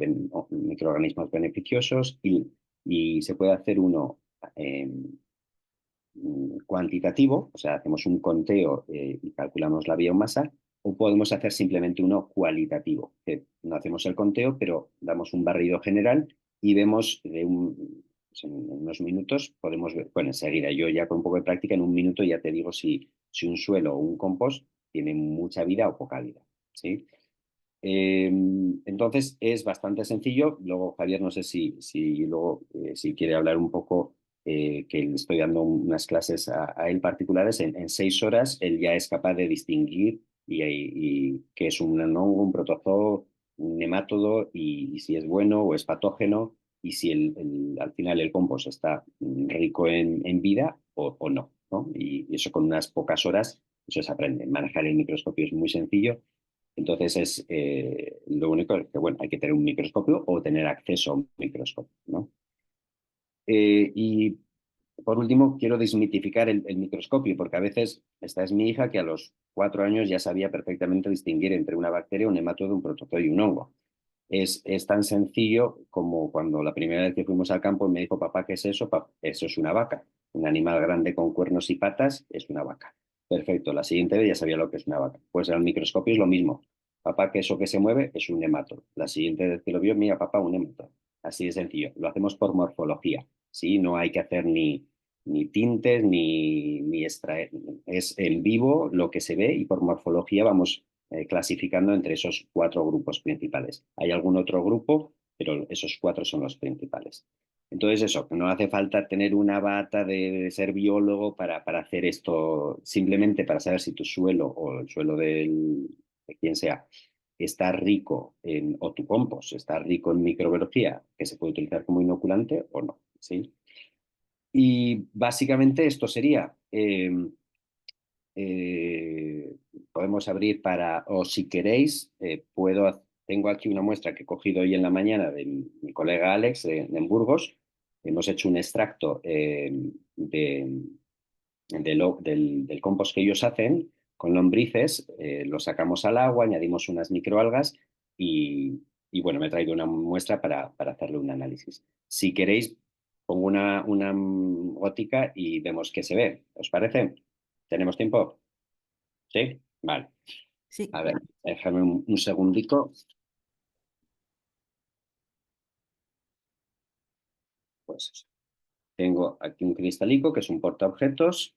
microorganismos beneficiosos y se puede hacer uno cuantitativo, o sea, hacemos un conteo y calculamos la biomasa, o podemos hacer simplemente uno cualitativo, que no hacemos el conteo, pero damos un barrido general y vemos pues en unos minutos podemos ver, bueno, enseguida, yo ya con un poco de práctica, en un minuto ya te digo si un suelo o un compost tiene mucha vida o poca vida, ¿sí? Entonces es bastante sencillo. Luego Javier, no sé si luego si quiere hablar un poco, que le estoy dando unas clases a él particulares. En 6 horas él ya es capaz de distinguir y qué es un hongo, un protozoo, un nemátodo y si es bueno o es patógeno y si al final el compost está rico en vida o no, ¿no? Y eso con unas pocas horas, eso se aprende. Manejar el microscopio es muy sencillo. Entonces lo único es que, bueno, hay que tener un microscopio o tener acceso a un microscopio, ¿no? Y por último, quiero desmitificar el microscopio, porque a veces, esta es mi hija que a los 4 años ya sabía perfectamente distinguir entre una bacteria, un nematodo, un protozoo y un hongo. Es tan sencillo como cuando la primera vez que fuimos al campo me dijo, papá, ¿qué es eso? Eso es una vaca. Un animal grande con cuernos y patas es una vaca. Perfecto, la siguiente vez ya sabía lo que es una vaca. Pues al microscopio es lo mismo. Papá, que eso que se mueve es un nematodo. La siguiente vez que lo vio, mira, papá, un nematodo. Así de sencillo. Lo hacemos por morfología. ¿Sí? No hay que hacer ni tintes, ni extraer. Es en vivo lo que se ve y por morfología vamos clasificando entre esos 4 grupos principales. Hay algún otro grupo, pero esos 4 son los principales. Entonces eso, no hace falta tener una bata de ser biólogo para hacer esto, simplemente para saber si tu suelo o el suelo de quien sea está rico o tu compost está rico en microbiología, que se puede utilizar como inoculante o no. ¿Sí? Y básicamente esto sería, podemos abrir o si queréis, tengo aquí una muestra que he cogido hoy en la mañana de mi colega Alex en Burgos. Hemos hecho un extracto del compost que ellos hacen con lombrices, lo sacamos al agua, añadimos unas microalgas y bueno, me he traído una muestra para hacerle un análisis. Si queréis, pongo una gótica y vemos qué se ve. ¿Os parece? ¿Tenemos tiempo? ¿Sí? Vale. Sí. A ver, déjame un segundito. Pues eso. Tengo aquí un cristalico que es un portaobjetos.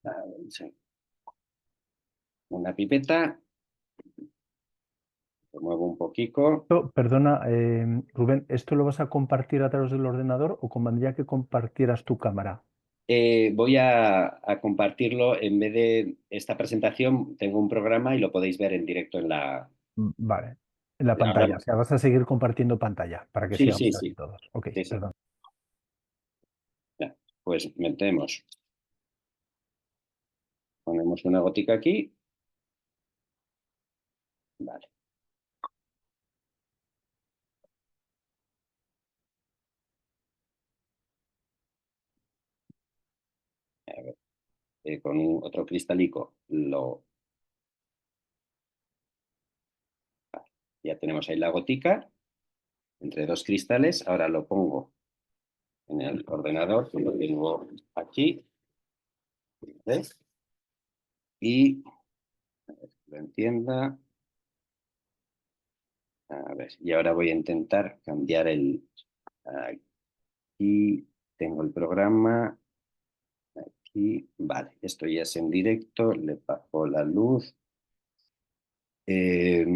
A ver, sí. Una pipeta. Lo muevo un poquito. Perdona, Rubén, ¿esto lo vas a compartir a través del ordenador o convendría que compartieras tu cámara? Voy a compartirlo. En vez de esta presentación, tengo un programa y lo podéis ver en directo en la. Vale, en la Ahora, pantalla. O sea, vas a seguir compartiendo pantalla para que sí, sigamos sí, aquí sí. todos. Ok, Sí, sí. perdón. Ya. Pues ponemos una gotica aquí. Vale. A ver, con otro cristalico ya tenemos ahí la gotica entre 2 cristales. Ahora lo pongo en el ordenador, que lo tengo aquí. ¿Ves? Y a ver, que lo entienda. A ver, y ahora voy a intentar cambiar aquí tengo el programa. Aquí, vale, esto ya es en directo. Le bajo la luz. Eh,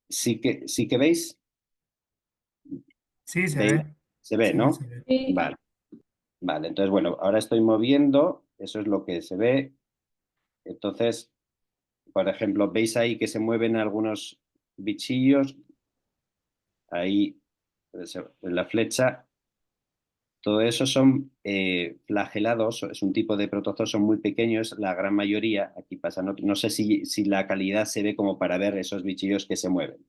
sí que veis. Sí, se ¿Veis? ve. Se ve, Se ve, ¿no? se ve. Sí. Vale, vale. Entonces, bueno, ahora estoy moviendo. Eso es lo que se ve. Entonces, por ejemplo, ¿veis ahí que se mueven algunos bichillos? Ahí, pues, en la flecha. Todo eso son flagelados, es un tipo de protozoos, son muy pequeños, la gran mayoría, aquí pasa, no sé si la calidad se ve como para ver esos bichillos que se mueven.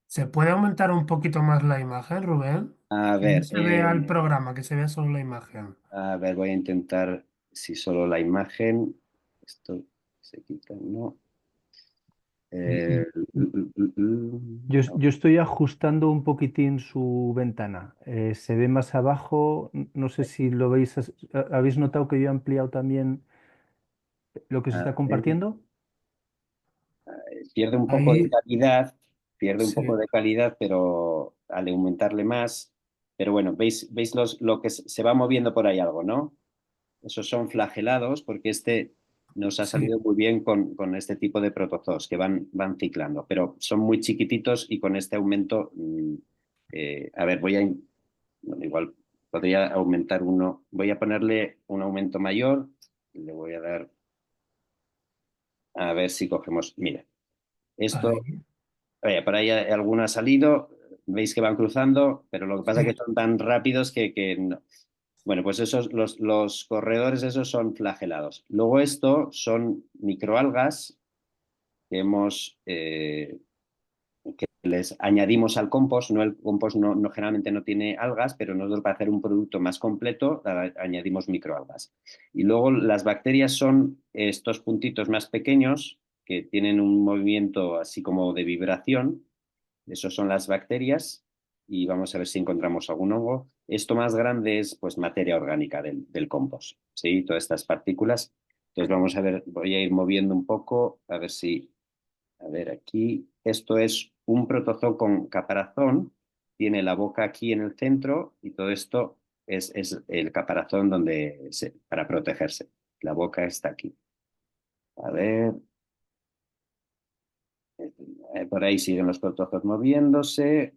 ¿Se puede aumentar un poquito más la imagen, Rubén? A Que no ver, se vea el programa, que se vea solo la imagen. voy a intentar, si solo la imagen, esto se quita, ¿no? Eh, Yo estoy ajustando un poquitín su ventana. Se ve más abajo. No sé si lo veis. ¿Habéis notado que yo he ampliado también lo que se a está ver, compartiendo? pierde un poco de Ahí, calidad, sí, pero al aumentarle más, pero bueno, veis lo que se va moviendo por ahí algo, ¿no? Esos son flagelados porque nos ha sí. salido muy bien con este tipo de protozoos que van ciclando, pero son muy chiquititos y con este aumento, a ver, bueno, igual podría aumentar voy a ponerle un aumento mayor, le voy a dar A ver si cogemos. Mira, esto, Ahí. por ahí alguno ha salido, veis que van cruzando, pero lo que pasa es Sí. que son tan rápidos que no. Bueno, pues esos, los corredores esos son flagelados. Luego esto son microalgas que que les añadimos al compost. No, el compost generalmente no tiene algas, pero nosotros para hacer un producto más completo añadimos microalgas. Y luego las bacterias son estos puntitos más pequeños que tienen un movimiento así como de vibración. Esos son las bacterias y vamos a ver si encontramos algún hongo. Esto más grande es pues materia orgánica del compost, ¿sí? Todas estas partículas. Entonces vamos a ver, voy a ir moviendo un poco a ver si, a ver aquí, esto es un protozoo con caparazón, tiene la boca aquí en el centro y todo esto es el caparazón para protegerse. La boca está aquí. A ver, por ahí siguen los protozoos moviéndose.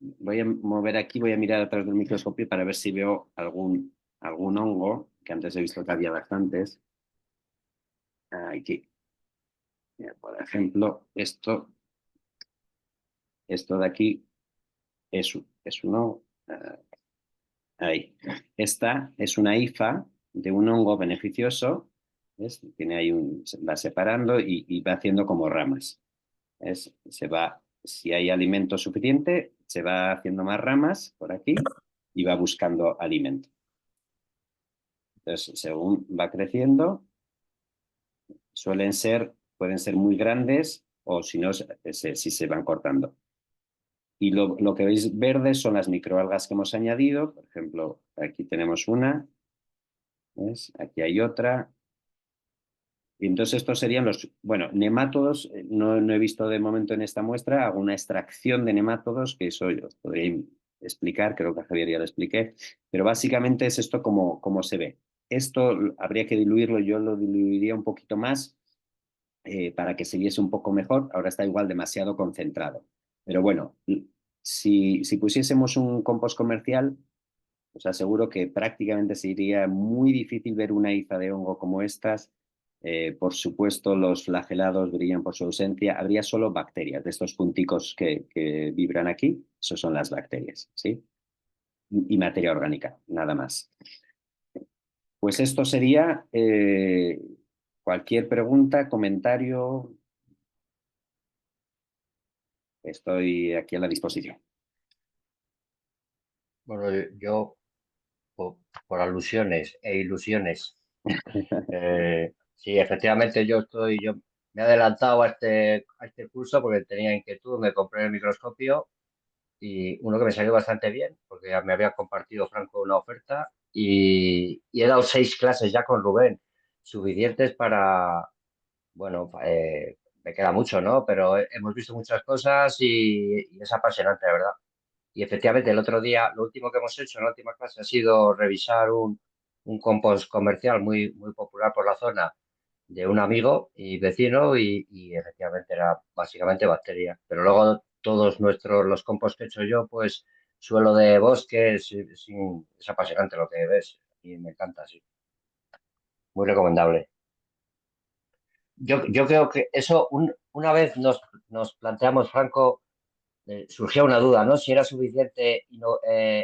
Voy a mover aquí, voy a mirar a través del microscopio para ver si veo algún hongo, que antes he visto que había bastantes. Aquí. Mira, por ejemplo, esto de aquí es un hongo. Ahí. Esta es una hifa de un hongo beneficioso. ¿Ves? Tiene ahí va separando y va haciendo como ramas. ¿Ves? Si hay alimento suficiente, se va haciendo más ramas por aquí y va buscando alimento. Entonces, según va creciendo, pueden ser muy grandes o si no, si se van cortando. Y lo que veis verde son las microalgas que hemos añadido. Por ejemplo, aquí tenemos una, ¿ves? Aquí hay otra. Y entonces estos serían bueno, nemátodos, no he visto de momento en esta muestra, hago una extracción de nemátodos, que eso yo podría explicar, creo que a Javier ya lo expliqué, pero básicamente es esto como se ve. Esto habría que diluirlo, yo lo diluiría un poquito más para que se viese un poco mejor, ahora está igual demasiado concentrado. Pero bueno, si pusiésemos un compost comercial, os aseguro que prácticamente sería muy difícil ver una hifa de hongo como estas. Por supuesto, los flagelados brillan por su ausencia. Habría solo bacterias, de estos punticos que vibran aquí. Esos son las bacterias, ¿sí? Y materia orgánica, nada más. Pues esto sería cualquier pregunta, comentario. Estoy aquí a la disposición. Bueno, yo por alusiones e ilusiones, sí, efectivamente yo me he adelantado a este curso porque tenía inquietud, me compré el microscopio y uno que me salió bastante bien, porque ya me había compartido Franco una oferta y he dado 6 clases ya con Rubén, suficientes para, bueno, me queda mucho, ¿no? Pero hemos visto muchas cosas y es apasionante, la verdad. Y efectivamente, el otro día, lo último que hemos hecho en la última clase ha sido revisar un compost comercial muy popular por la zona de un amigo y vecino y efectivamente era básicamente bacteria. Pero luego todos los compost que he hecho yo, pues suelo de bosque, es apasionante lo que ves y me encanta, sí. Muy recomendable. Yo creo que eso, una vez nos planteamos, Franco, surgía una duda, ¿no? Si era suficiente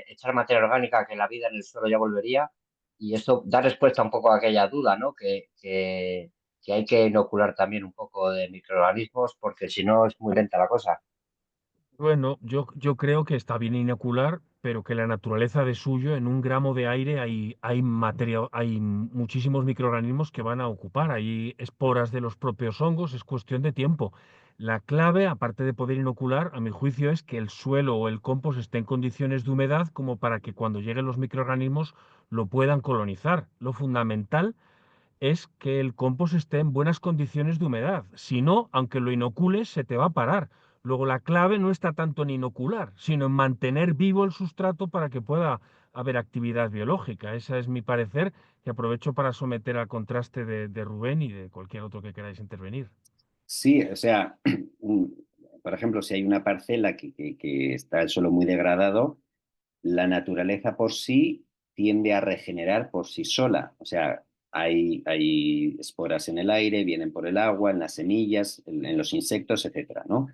echar materia orgánica, que la vida en el suelo ya volvería. Y esto da respuesta un poco a aquella duda, ¿no? Que hay que inocular también un poco de microorganismos porque si no es muy lenta la cosa. Bueno, yo creo que está bien inocular, pero que la naturaleza de suyo, en un gramo de aire hay materia, hay muchísimos microorganismos que van a ocupar, hay esporas de los propios hongos, es cuestión de tiempo. La clave, aparte de poder inocular, a mi juicio, es que el suelo o el compost esté en condiciones de humedad como para que cuando lleguen los microorganismos lo puedan colonizar. Lo fundamental es que el compost esté en buenas condiciones de humedad. Si no, aunque lo inocules, se te va a parar. Luego la clave no está tanto en inocular, sino en mantener vivo el sustrato para que pueda haber actividad biológica. Ese es mi parecer, que aprovecho para someter al contraste de Rubén y de cualquier otro que queráis intervenir. Sí, o sea, por ejemplo, si hay una parcela que está el suelo muy degradado, la naturaleza por sí tiende a regenerar por sí sola. O sea, hay esporas en el aire, vienen por el agua, en las semillas, en los insectos, etcétera, ¿no?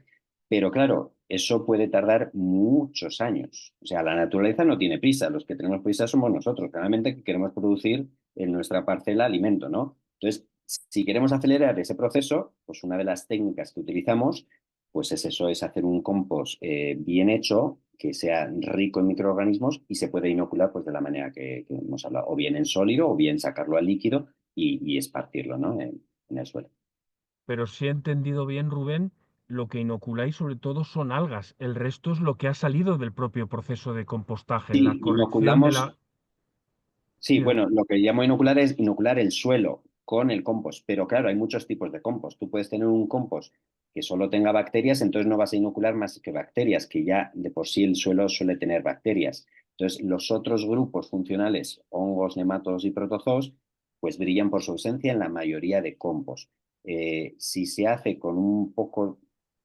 Pero claro, eso puede tardar muchos años. O sea, la naturaleza no tiene prisa. Los que tenemos prisa somos nosotros, realmente que queremos producir en nuestra parcela alimento, ¿no? Entonces, si queremos acelerar ese proceso, pues una de las técnicas que utilizamos, pues es eso, es hacer un compost bien hecho, que sea rico en microorganismos y se puede inocular pues de la manera que hemos hablado, o bien en sólido, o bien sacarlo al líquido y esparcirlo, ¿no? En el suelo. Pero si he entendido bien, Rubén, lo que inoculáis sobre todo son algas. El resto es lo que ha salido del propio proceso de compostaje, la Sí, corrección de inoculamos. la... Sí, Sí, bueno, lo que llamo inocular es inocular el suelo con el compost, pero claro, hay muchos tipos de compost. Tú puedes tener un compost que solo tenga bacterias, entonces no vas a inocular más que bacterias, que ya de por sí el suelo suele tener bacterias. Entonces, los otros grupos funcionales, hongos, nematodos y protozoos, pues brillan por su ausencia en la mayoría de compost. Si se hace con un poco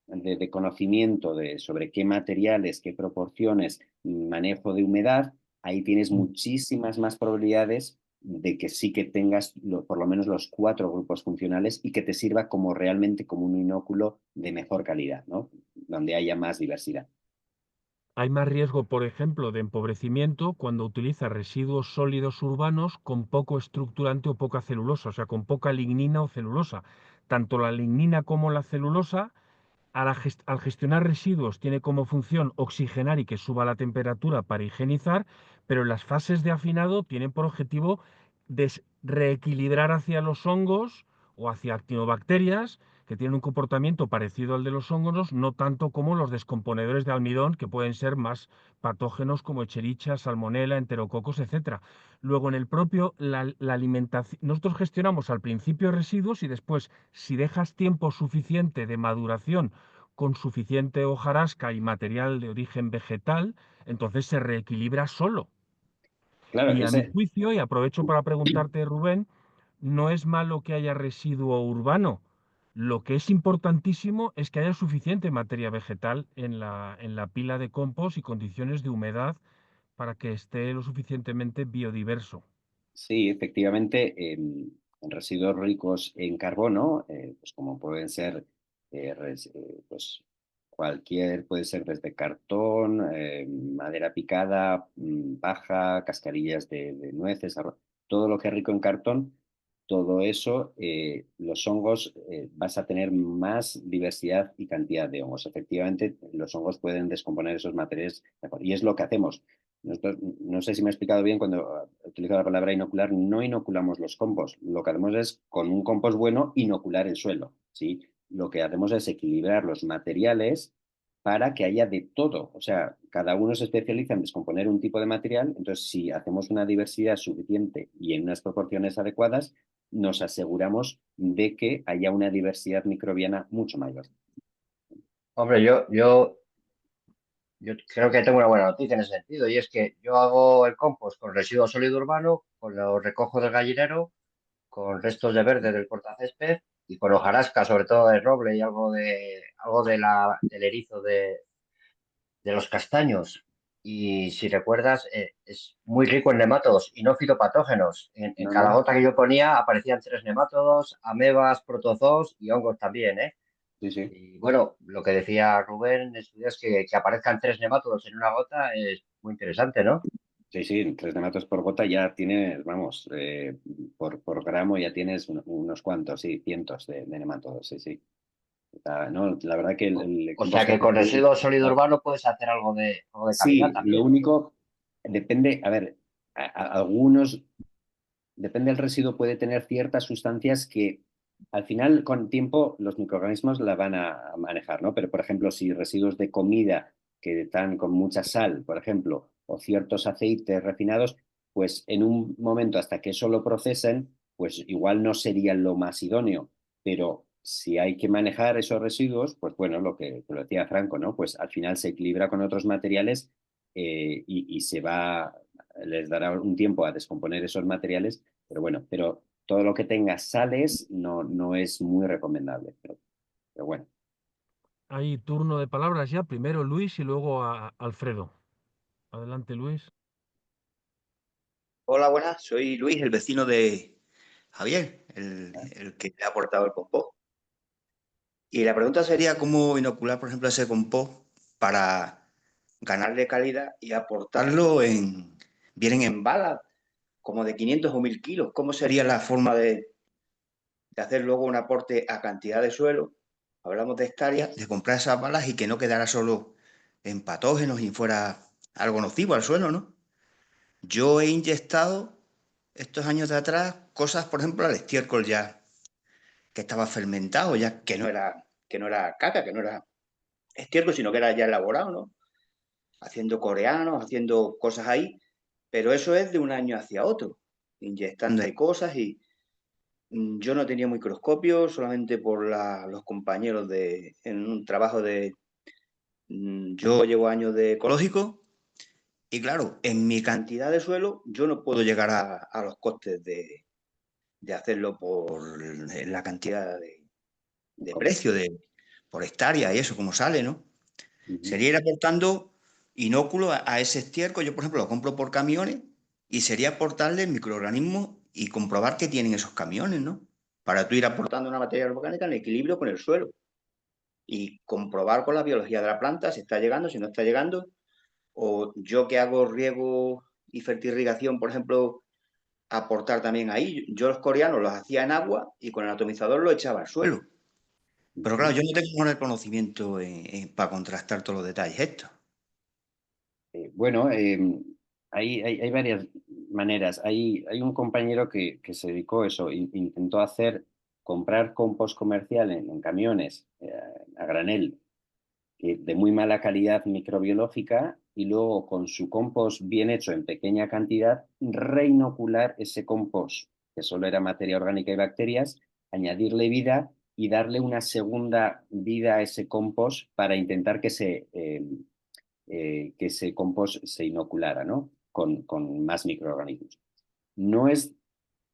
de conocimiento sobre qué materiales, qué proporciones, manejo de humedad, ahí tienes muchísimas más probabilidades de que sí que tengas por lo menos los 4 grupos funcionales y que te sirva como realmente como un inóculo de mejor calidad, ¿no? Donde haya más diversidad. hay más riesgo, por ejemplo, de empobrecimiento cuando utiliza residuos sólidos urbanos con poco estructurante o poca celulosa, o sea, con poca lignina o celulosa. Tanto la lignina como la celulosa al gestionar residuos tiene como función oxigenar y que suba la temperatura para higienizar, pero en las fases de afinado tienen por objetivo reequilibrar hacia los hongos o hacia actinobacterias que tienen un comportamiento parecido al de los hongos, no tanto como los descomponedores de almidón, que pueden ser más patógenos como Escherichia, Salmonella, Enterococos, etcétera. Luego, en el propio, la alimentación, nosotros gestionamos al principio residuos y después, si dejas tiempo suficiente de maduración con suficiente hojarasca y material de origen vegetal, entonces se reequilibra solo. Claro, Y a mi ese, juicio, y aprovecho para preguntarte, Rubén, no es malo que haya residuo urbano. Lo que es importantísimo es que haya suficiente materia vegetal en la pila de compost y condiciones de humedad para que esté lo suficientemente biodiverso. sí, efectivamente, residuos ricos en carbono, pues como pueden ser pues puede ser desde cartón, madera picada, paja, cascarillas de nueces, todo lo que es rico en cartón, todo eso, los hongos, vas a tener más diversidad y cantidad de hongos. Efectivamente, los hongos pueden descomponer esos materiales mejor. Y es lo que hacemos. Nosotros, no sé si me he explicado bien cuando utilizo la palabra inocular, no inoculamos los compost. Lo que hacemos es, con un compost bueno, inocular el suelo, ¿sí? Lo que hacemos es equilibrar los materiales para que haya de todo. O sea, cada uno se especializa en descomponer un tipo de material, entonces si hacemos una diversidad suficiente y en unas proporciones adecuadas, nos aseguramos de que haya una diversidad microbiana mucho mayor. Hombre, yo creo que tengo una buena noticia en ese sentido, y es que yo hago el compost con residuo sólido urbano, con los recojo del gallinero, con restos de verde del cortacésped y con hojarasca, sobre todo de roble y algo del erizo de los castaños. Y si recuerdas, es muy rico en nemátodos y no fitopatógenos. En No, cada no, gota que yo ponía aparecían 3 nemátodos, amebas, protozoos y hongos también, ¿eh? sí, sí. Y bueno, lo que decía Rubén en su día es que aparezcan 3 nemátodos en una gota es muy interesante, ¿no? Sí, sí, 3 nematodos por gota ya tienes, vamos, por gramo ya tienes unos cuantos, sí, cientos de nematodos, sí, sí. No, la verdad que el O sea compost que que haces con tú, residuo sólido urbano puedes hacer algo de calidad sí, lo también. único, depende, a ver, algunos, depende del residuo, puede tener ciertas sustancias que al final, con tiempo, los microorganismos la van a manejar, ¿no? Pero, por ejemplo, si residuos de comida que están con mucha sal, por ejemplo, o ciertos aceites refinados, pues en un momento hasta que eso lo procesen, pues igual no sería lo más idóneo. Pero si hay que manejar esos residuos, pues bueno, lo decía Franco, ¿no? Pues al final se equilibra con otros materiales y les dará un tiempo a descomponer esos materiales, pero bueno, pero todo lo que tenga sales no es muy recomendable, pero bueno. Hay turno de palabras ya, primero Luis y luego a Alfredo. Adelante, Luis. Hola, buenas. Soy Luis, el vecino de Javier, el que le ha aportado el compost. Y la pregunta sería cómo inocular, por ejemplo, ese compost para ganarle calidad y aportarlo vienen en balas, como de 500 o 1000 kilos. ¿Cómo sería la forma de hacer luego un aporte a cantidad de suelo? Hablamos de hectáreas, de comprar esas balas y que no quedara solo en patógenos y fuera algo nocivo al suelo, ¿no? Yo he inyectado estos años de atrás cosas, por ejemplo, al estiércol ya que estaba fermentado, ya que no era caca, que no era estiércol, sino que era ya elaborado, ¿no? Haciendo coreanos, haciendo cosas ahí, pero eso es de un año hacia otro, inyectando ahí cosas y yo no tenía microscopio, solamente por los compañeros en un trabajo yo llevo años de ecológico y claro, en mi cantidad de suelo yo no puedo llegar a los costes de hacerlo por la cantidad de precio por hectárea y eso, como sale, ¿no? Ujú. Sería ir aportando inóculo a ese estiércol. Yo, por ejemplo, lo compro por camiones y sería aportarle microorganismos y comprobar qué tienen esos camiones, ¿no? Para tú ir aportando una materia orgánica en equilibrio con el suelo y comprobar con la biología de la planta si está llegando, si no está llegando. O yo que hago riego y fertirrigación, por ejemplo, aportar también ahí. Yo los coreanos los hacía en agua y con el atomizador lo echaba al suelo. Pero claro, yo no tengo el conocimiento para contrastar todos los detalles estos. Bueno, hay varias maneras. Hay un compañero que se dedicó a eso, intentó comprar compost comercial en camiones a granel, de muy mala calidad microbiológica, y luego con su compost bien hecho en pequeña cantidad, reinocular ese compost, que solo era materia orgánica y bacterias, añadirle vida y darle una segunda vida a ese compost para intentar que ese compost se inoculara, ¿no? Con más microorganismos. No es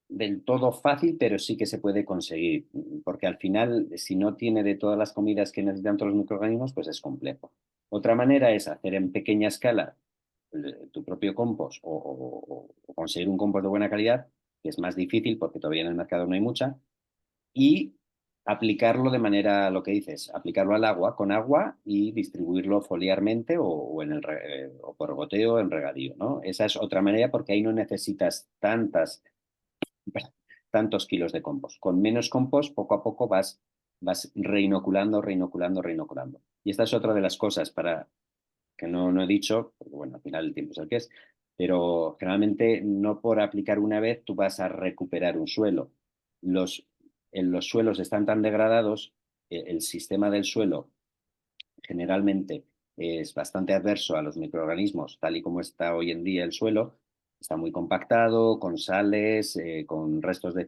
del todo fácil, pero sí que se puede conseguir, porque al final, si no tiene de todas las comidas que necesitan todos los microorganismos, pues es complejo. Otra manera es hacer en pequeña escala tu propio compost o conseguir un compost de buena calidad, que es más difícil porque todavía en el mercado no hay mucha, y aplicarlo de manera, lo que dices, aplicarlo al agua, con agua y distribuirlo foliarmente o por goteo en regadío, ¿no? Esa es otra manera porque ahí no necesitas tantos kilos de compost. Con menos compost, poco a poco vas reinoculando, reinoculando, reinoculando. Y esta es otra de las cosas que no he dicho, porque bueno, al final el tiempo es el que es, pero generalmente no por aplicar una vez tú vas a recuperar un suelo. Los, los suelos están tan degradados, el sistema del suelo generalmente es bastante adverso a los microorganismos, tal y como está hoy en día el suelo. Está muy compactado, con sales, con restos de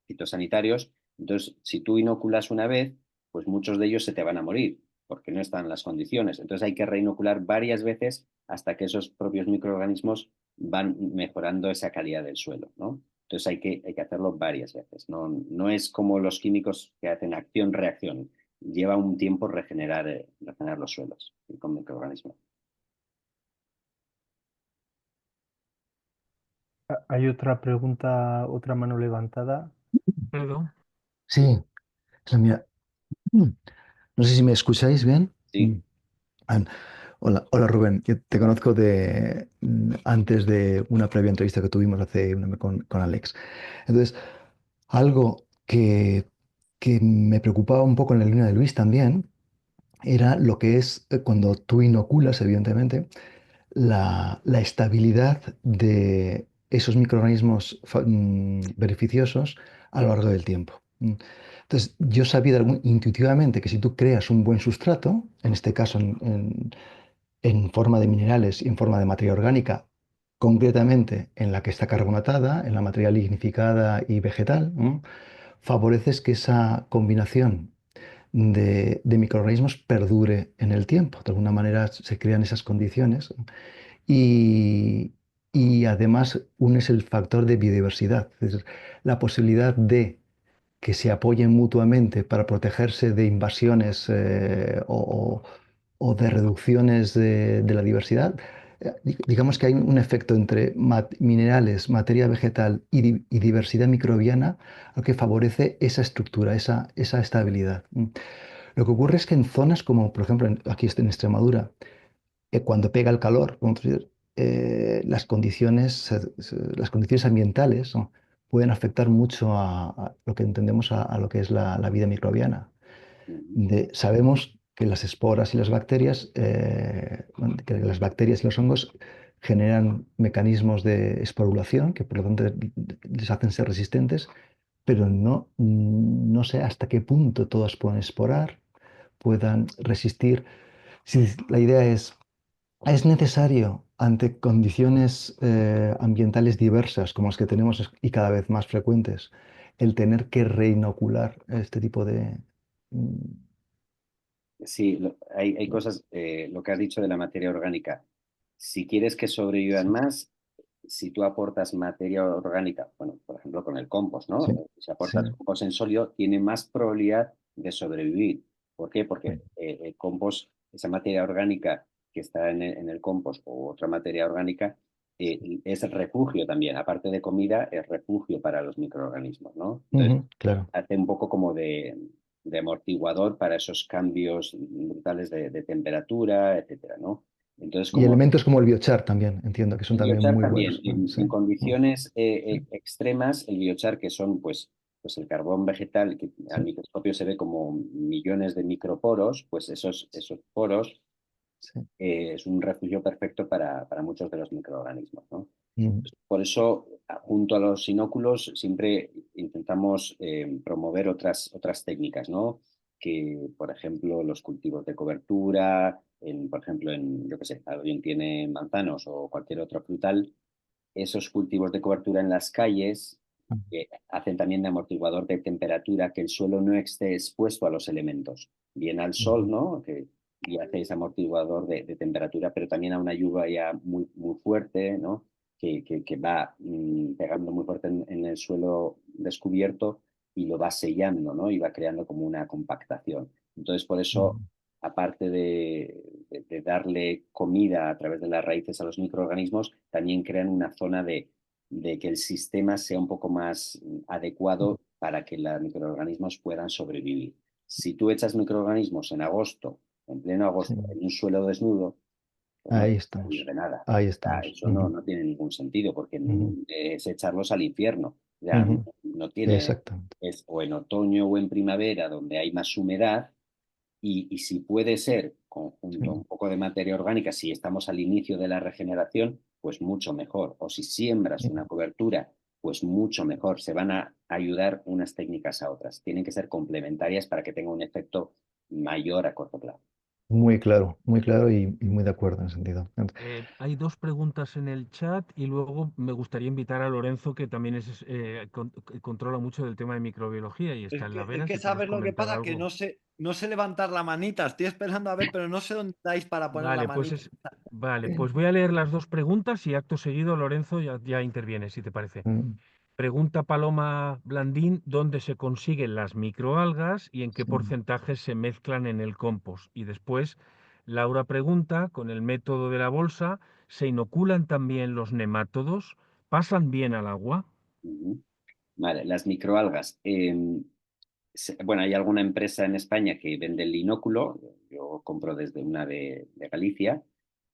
fitosanitarios. Entonces, si tú inoculas una vez, pues muchos de ellos se te van a morir porque no están en las condiciones. Entonces hay que reinocular varias veces hasta que esos propios microorganismos van mejorando esa calidad del suelo, ¿no? Entonces hay que hacerlo varias veces. No es como los químicos que hacen acción-reacción. Lleva un tiempo regenerar los suelos con microorganismos. Hay otra pregunta, otra mano levantada. Perdón. Sí, es la mía. Mm. No sé si me escucháis bien. Sí. Ah, hola, hola Rubén, yo te conozco de antes de una previa entrevista que tuvimos con Alex. Entonces, algo que me preocupaba un poco en la línea de Luis también era lo que es cuando tú inoculas, evidentemente, la estabilidad de esos microorganismos beneficiosos a lo largo del tiempo. Entonces, yo sabía intuitivamente que si tú creas un buen sustrato, en este caso en forma de minerales y en forma de materia orgánica, concretamente en la que está carbonatada, en la materia lignificada y vegetal, ¿no? Favoreces que esa combinación de microorganismos perdure en el tiempo. De alguna manera se crean esas condiciones y, y además unes el factor de biodiversidad, es decir, la posibilidad de que se apoyen mutuamente para protegerse de invasiones o de reducciones de la diversidad, digamos que hay un efecto entre minerales, materia vegetal y diversidad microbiana, lo que favorece esa estructura, esa estabilidad. Lo que ocurre es que en zonas como, por ejemplo, aquí en Extremadura, cuando pega el calor, vamos a decir, las condiciones ambientales, ¿no?, pueden afectar mucho a lo que entendemos a lo que es la vida microbiana. Sabemos que las esporas y las bacterias, bueno, que las bacterias y los hongos generan mecanismos de esporulación que por lo tanto les hacen ser resistentes, pero no sé hasta qué punto todas pueden esporar, puedan resistir. Si la idea es necesario ante condiciones ambientales diversas como las que tenemos y cada vez más frecuentes, el tener que reinocular este tipo de... Sí, hay cosas, lo que has dicho de la materia orgánica. Si quieres que sobrevivan más, si tú aportas materia orgánica, bueno, por ejemplo con el compost, ¿no? Sí, Si sí, aportas compost en sólido, tiene más probabilidad de sobrevivir. ¿Por qué? sí. Porque el compost, esa materia orgánica que está en el compost o otra materia orgánica, es refugio también. Aparte de comida, es refugio para los microorganismos, ¿no? Entonces, Ujú, claro. hace un poco como de amortiguador para esos cambios brutales de temperatura, etcétera, ¿no? Entonces, Y como elementos como el biochar también, entiendo que son el también biochar muy también, buenos, ¿no? Sí. en condiciones extremas, el biochar, que son pues el carbón vegetal, que al Sí, microscopio se ve como millones de microporos, pues esos poros sí. es un refugio perfecto para muchos de los microorganismos, ¿no? Ujú, Por eso, junto a los inóculos, siempre intentamos promover otras técnicas, ¿no? Que, por ejemplo, los cultivos de cobertura, por ejemplo, yo qué sé, alguien tiene manzanos o cualquier otro frutal, esos cultivos de cobertura en las calles hacen también de amortiguador de temperatura, que el suelo no esté expuesto a los elementos, bien al sol, ujú, ¿no? Y hace ese amortiguador de temperatura, pero también a una lluvia muy, muy fuerte, ¿no? Que va pegando muy fuerte en el suelo descubierto y lo va sellando, ¿no? Y va creando como una compactación. Entonces, por eso, ujú. aparte de darle comida a través de las raíces a los microorganismos, también crean una zona de que el sistema sea un poco más adecuado para que los microorganismos puedan sobrevivir. Si tú echas microorganismos en agosto, en pleno Sí, agosto, en un suelo desnudo, pues no ahí te va a servir estamos, de nada. ahí O sea, estamos. eso Ujú, no tiene ningún sentido porque ujú, es echarlos al infierno. Ya ujú. no tiene, Exactamente. es o en otoño o en primavera donde hay más humedad y si puede ser conjunto Sí, un poco de materia orgánica, si estamos al inicio de la regeneración, pues mucho mejor. O si siembras ujú. una cobertura, pues mucho mejor. Se van a ayudar unas técnicas a otras. Tienen que ser complementarias para que tenga un efecto mayor a corto plazo. Muy claro y muy de acuerdo en ese sentido. Hay dos preguntas en el chat y luego me gustaría invitar a Lorenzo, que también que controla mucho del tema de microbiología y está en la Es vera, que si quieres sabes lo que comentar pasa, que algo. no sé levantar la manita. Estoy esperando a ver, pero no sé dónde estáis para poner la Vale, manita. vale, pues voy a leer las dos preguntas y acto seguido, Lorenzo, ya interviene, si te parece. Mm, Pregunta Paloma Blandín, ¿dónde se consiguen las microalgas y en qué sí. porcentajes se mezclan en el compost? Y después, Laura pregunta, con el método de la bolsa, ¿se inoculan también los nemátodos? ¿Pasan bien al agua? Ujú. Vale, las microalgas. Bueno, hay alguna empresa en España que vende el inóculo. Yo compro desde una de Galicia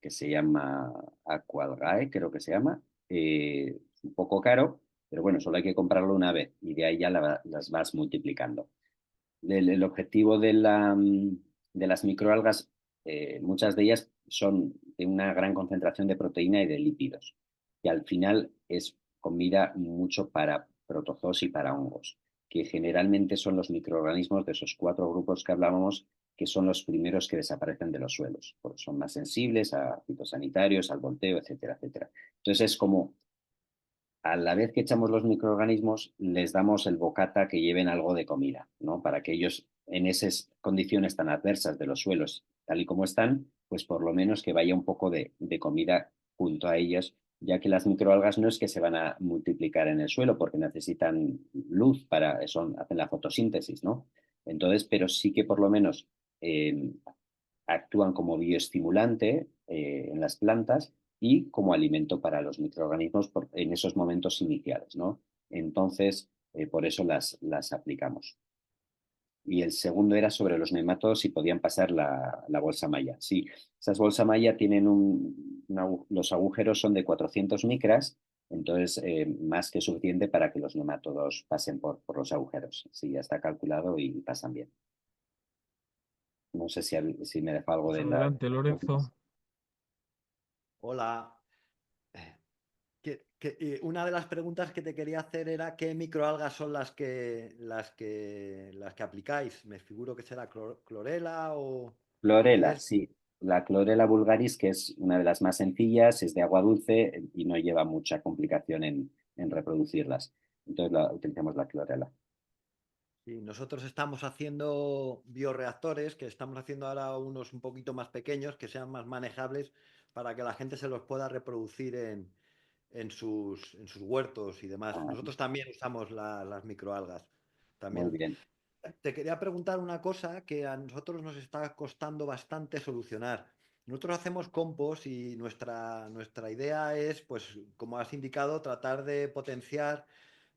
que se llama Aqualgae, creo que se llama. Es un poco caro, pero bueno, solo hay que comprarlo una vez y de ahí ya las vas multiplicando. El objetivo de las microalgas, muchas de ellas son de una gran concentración de proteína y de lípidos, que al final es comida mucho para protozoos y para hongos, que generalmente son los microorganismos de esos 4 grupos que hablábamos, que son los primeros que desaparecen de los suelos, porque son más sensibles a fitosanitarios, al volteo, etcétera, etcétera. Entonces es como a la vez que echamos los microorganismos, les damos el bocata que lleven algo de comida, ¿no? Para que ellos, en esas condiciones tan adversas de los suelos, tal y como están, pues por lo menos que vaya un poco de comida junto a ellos, ya que las microalgas no es que se van a multiplicar en el suelo porque necesitan luz para eso, hacen la fotosíntesis, ¿no? Entonces, pero sí que por lo menos actúan como bioestimulante en las plantas y como alimento para los microorganismos en esos momentos iniciales, ¿no? Entonces, por eso las aplicamos. Y el segundo era sobre los nematodos si podían pasar la bolsa malla. Sí, esas bolsas malla tienen los agujeros son de 400 micras, entonces más que suficiente para que los nematodos pasen por los agujeros. Sí, ya está calculado y pasan bien. No sé si me deja algo Pues de adelante, Lorenzo. Hola. Una de las preguntas que te quería hacer era qué microalgas son las que aplicáis. Me figuro que será clorela o Clorela, ledesma. sí. La Clorela vulgaris, que es una de las más sencillas, es de agua dulce y no lleva mucha complicación en reproducirlas. Entonces utilizamos la Clorela. Sí, nosotros estamos haciendo bioreactores, que estamos haciendo ahora unos un poquito más pequeños, que sean más manejables para que la gente se los pueda reproducir en sus huertos y demás. Ah, Nosotros también usamos las microalgas. muy También. bien. Te quería preguntar una cosa que a nosotros nos está costando bastante solucionar. Nosotros hacemos compost y nuestra idea es, pues, como has indicado, tratar de potenciar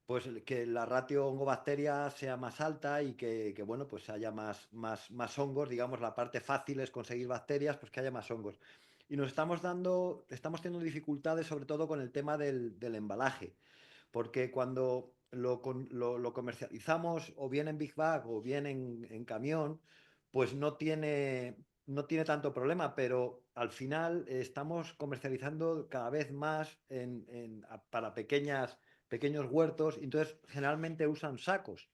pues que la ratio hongo-bacteria sea más alta y que, bueno, pues haya más hongos. Digamos, la parte fácil es conseguir bacterias, pues que haya más hongos. Y estamos teniendo dificultades sobre todo con el tema del embalaje, porque cuando lo comercializamos o bien en Big Bag o bien en camión, pues no tiene tanto problema, pero al final estamos comercializando cada vez más para pequeños huertos, y entonces generalmente usan sacos.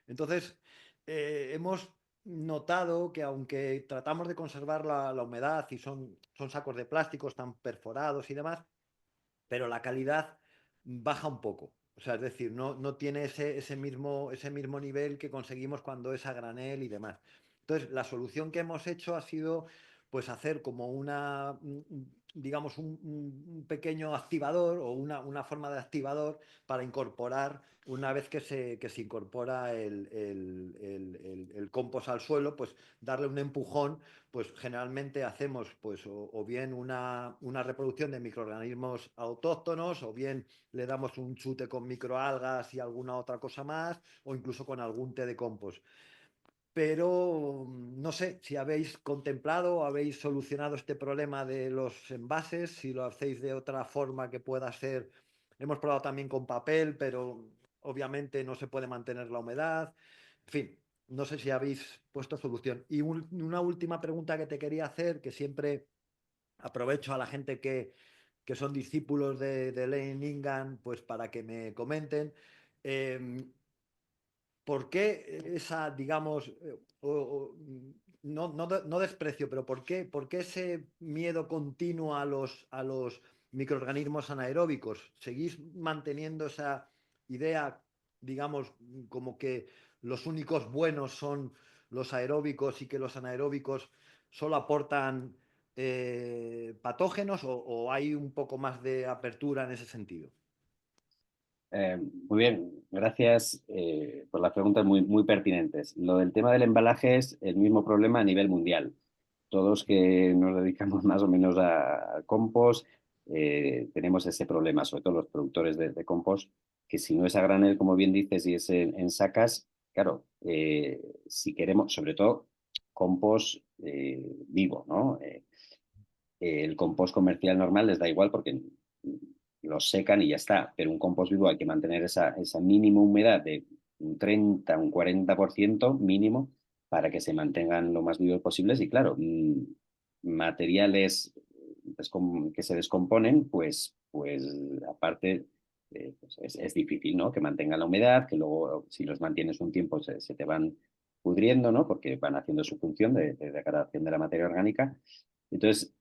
Entonces, hemos notado que aunque tratamos de conservar la humedad y son sacos de plástico, están perforados y demás, pero la calidad baja un poco. O sea, es decir, no tiene ese mismo nivel que conseguimos cuando es a granel y demás. Entonces, la solución que hemos hecho ha sido pues hacer como digamos, un pequeño activador o una forma de activador para incorporar, una vez que se incorpora el compost al suelo, pues darle un empujón. Pues generalmente hacemos pues o bien una reproducción de microorganismos autóctonos, o bien le damos un chute con microalgas y alguna otra cosa más, o incluso con algún té de compost. Pero no sé si habéis contemplado o habéis solucionado este problema de los envases, si lo hacéis de otra forma que pueda ser. Hemos probado también con papel, pero obviamente no se puede mantener la humedad. En fin, no sé si habéis puesto solución. Y una última pregunta que te quería hacer, que siempre aprovecho a la gente que son discípulos de Lane Ingan, pues para que me comenten. eh, ¿Por qué esa, digamos, no desprecio, pero por qué ese miedo continuo a los microorganismos anaeróbicos? ¿Seguís manteniendo esa idea, digamos, como que los únicos buenos son los aeróbicos y que los anaeróbicos solo aportan patógenos, o hay un poco más de apertura en ese sentido? Muy bien, gracias por las preguntas muy pertinentes. Lo del tema del embalaje es el mismo problema a nivel mundial. Todos que nos dedicamos más o menos a compost tenemos ese problema, sobre todo los productores de compost, que si no es a granel, como bien dices, y es en sacas, claro, si queremos, sobre todo compost vivo, ¿no? El compost comercial normal les da igual porque los secan y ya está, pero un compost vivo hay que mantener esa mínima humedad de un 30, un 40% mínimo para que se mantengan lo más vivos posibles y claro, materiales que se descomponen, pues aparte pues es difícil, ¿no? Que mantengan la humedad, que luego si los mantienes un tiempo se te van pudriendo, ¿no? Porque van haciendo su función de degradación de la materia orgánica. Entonces,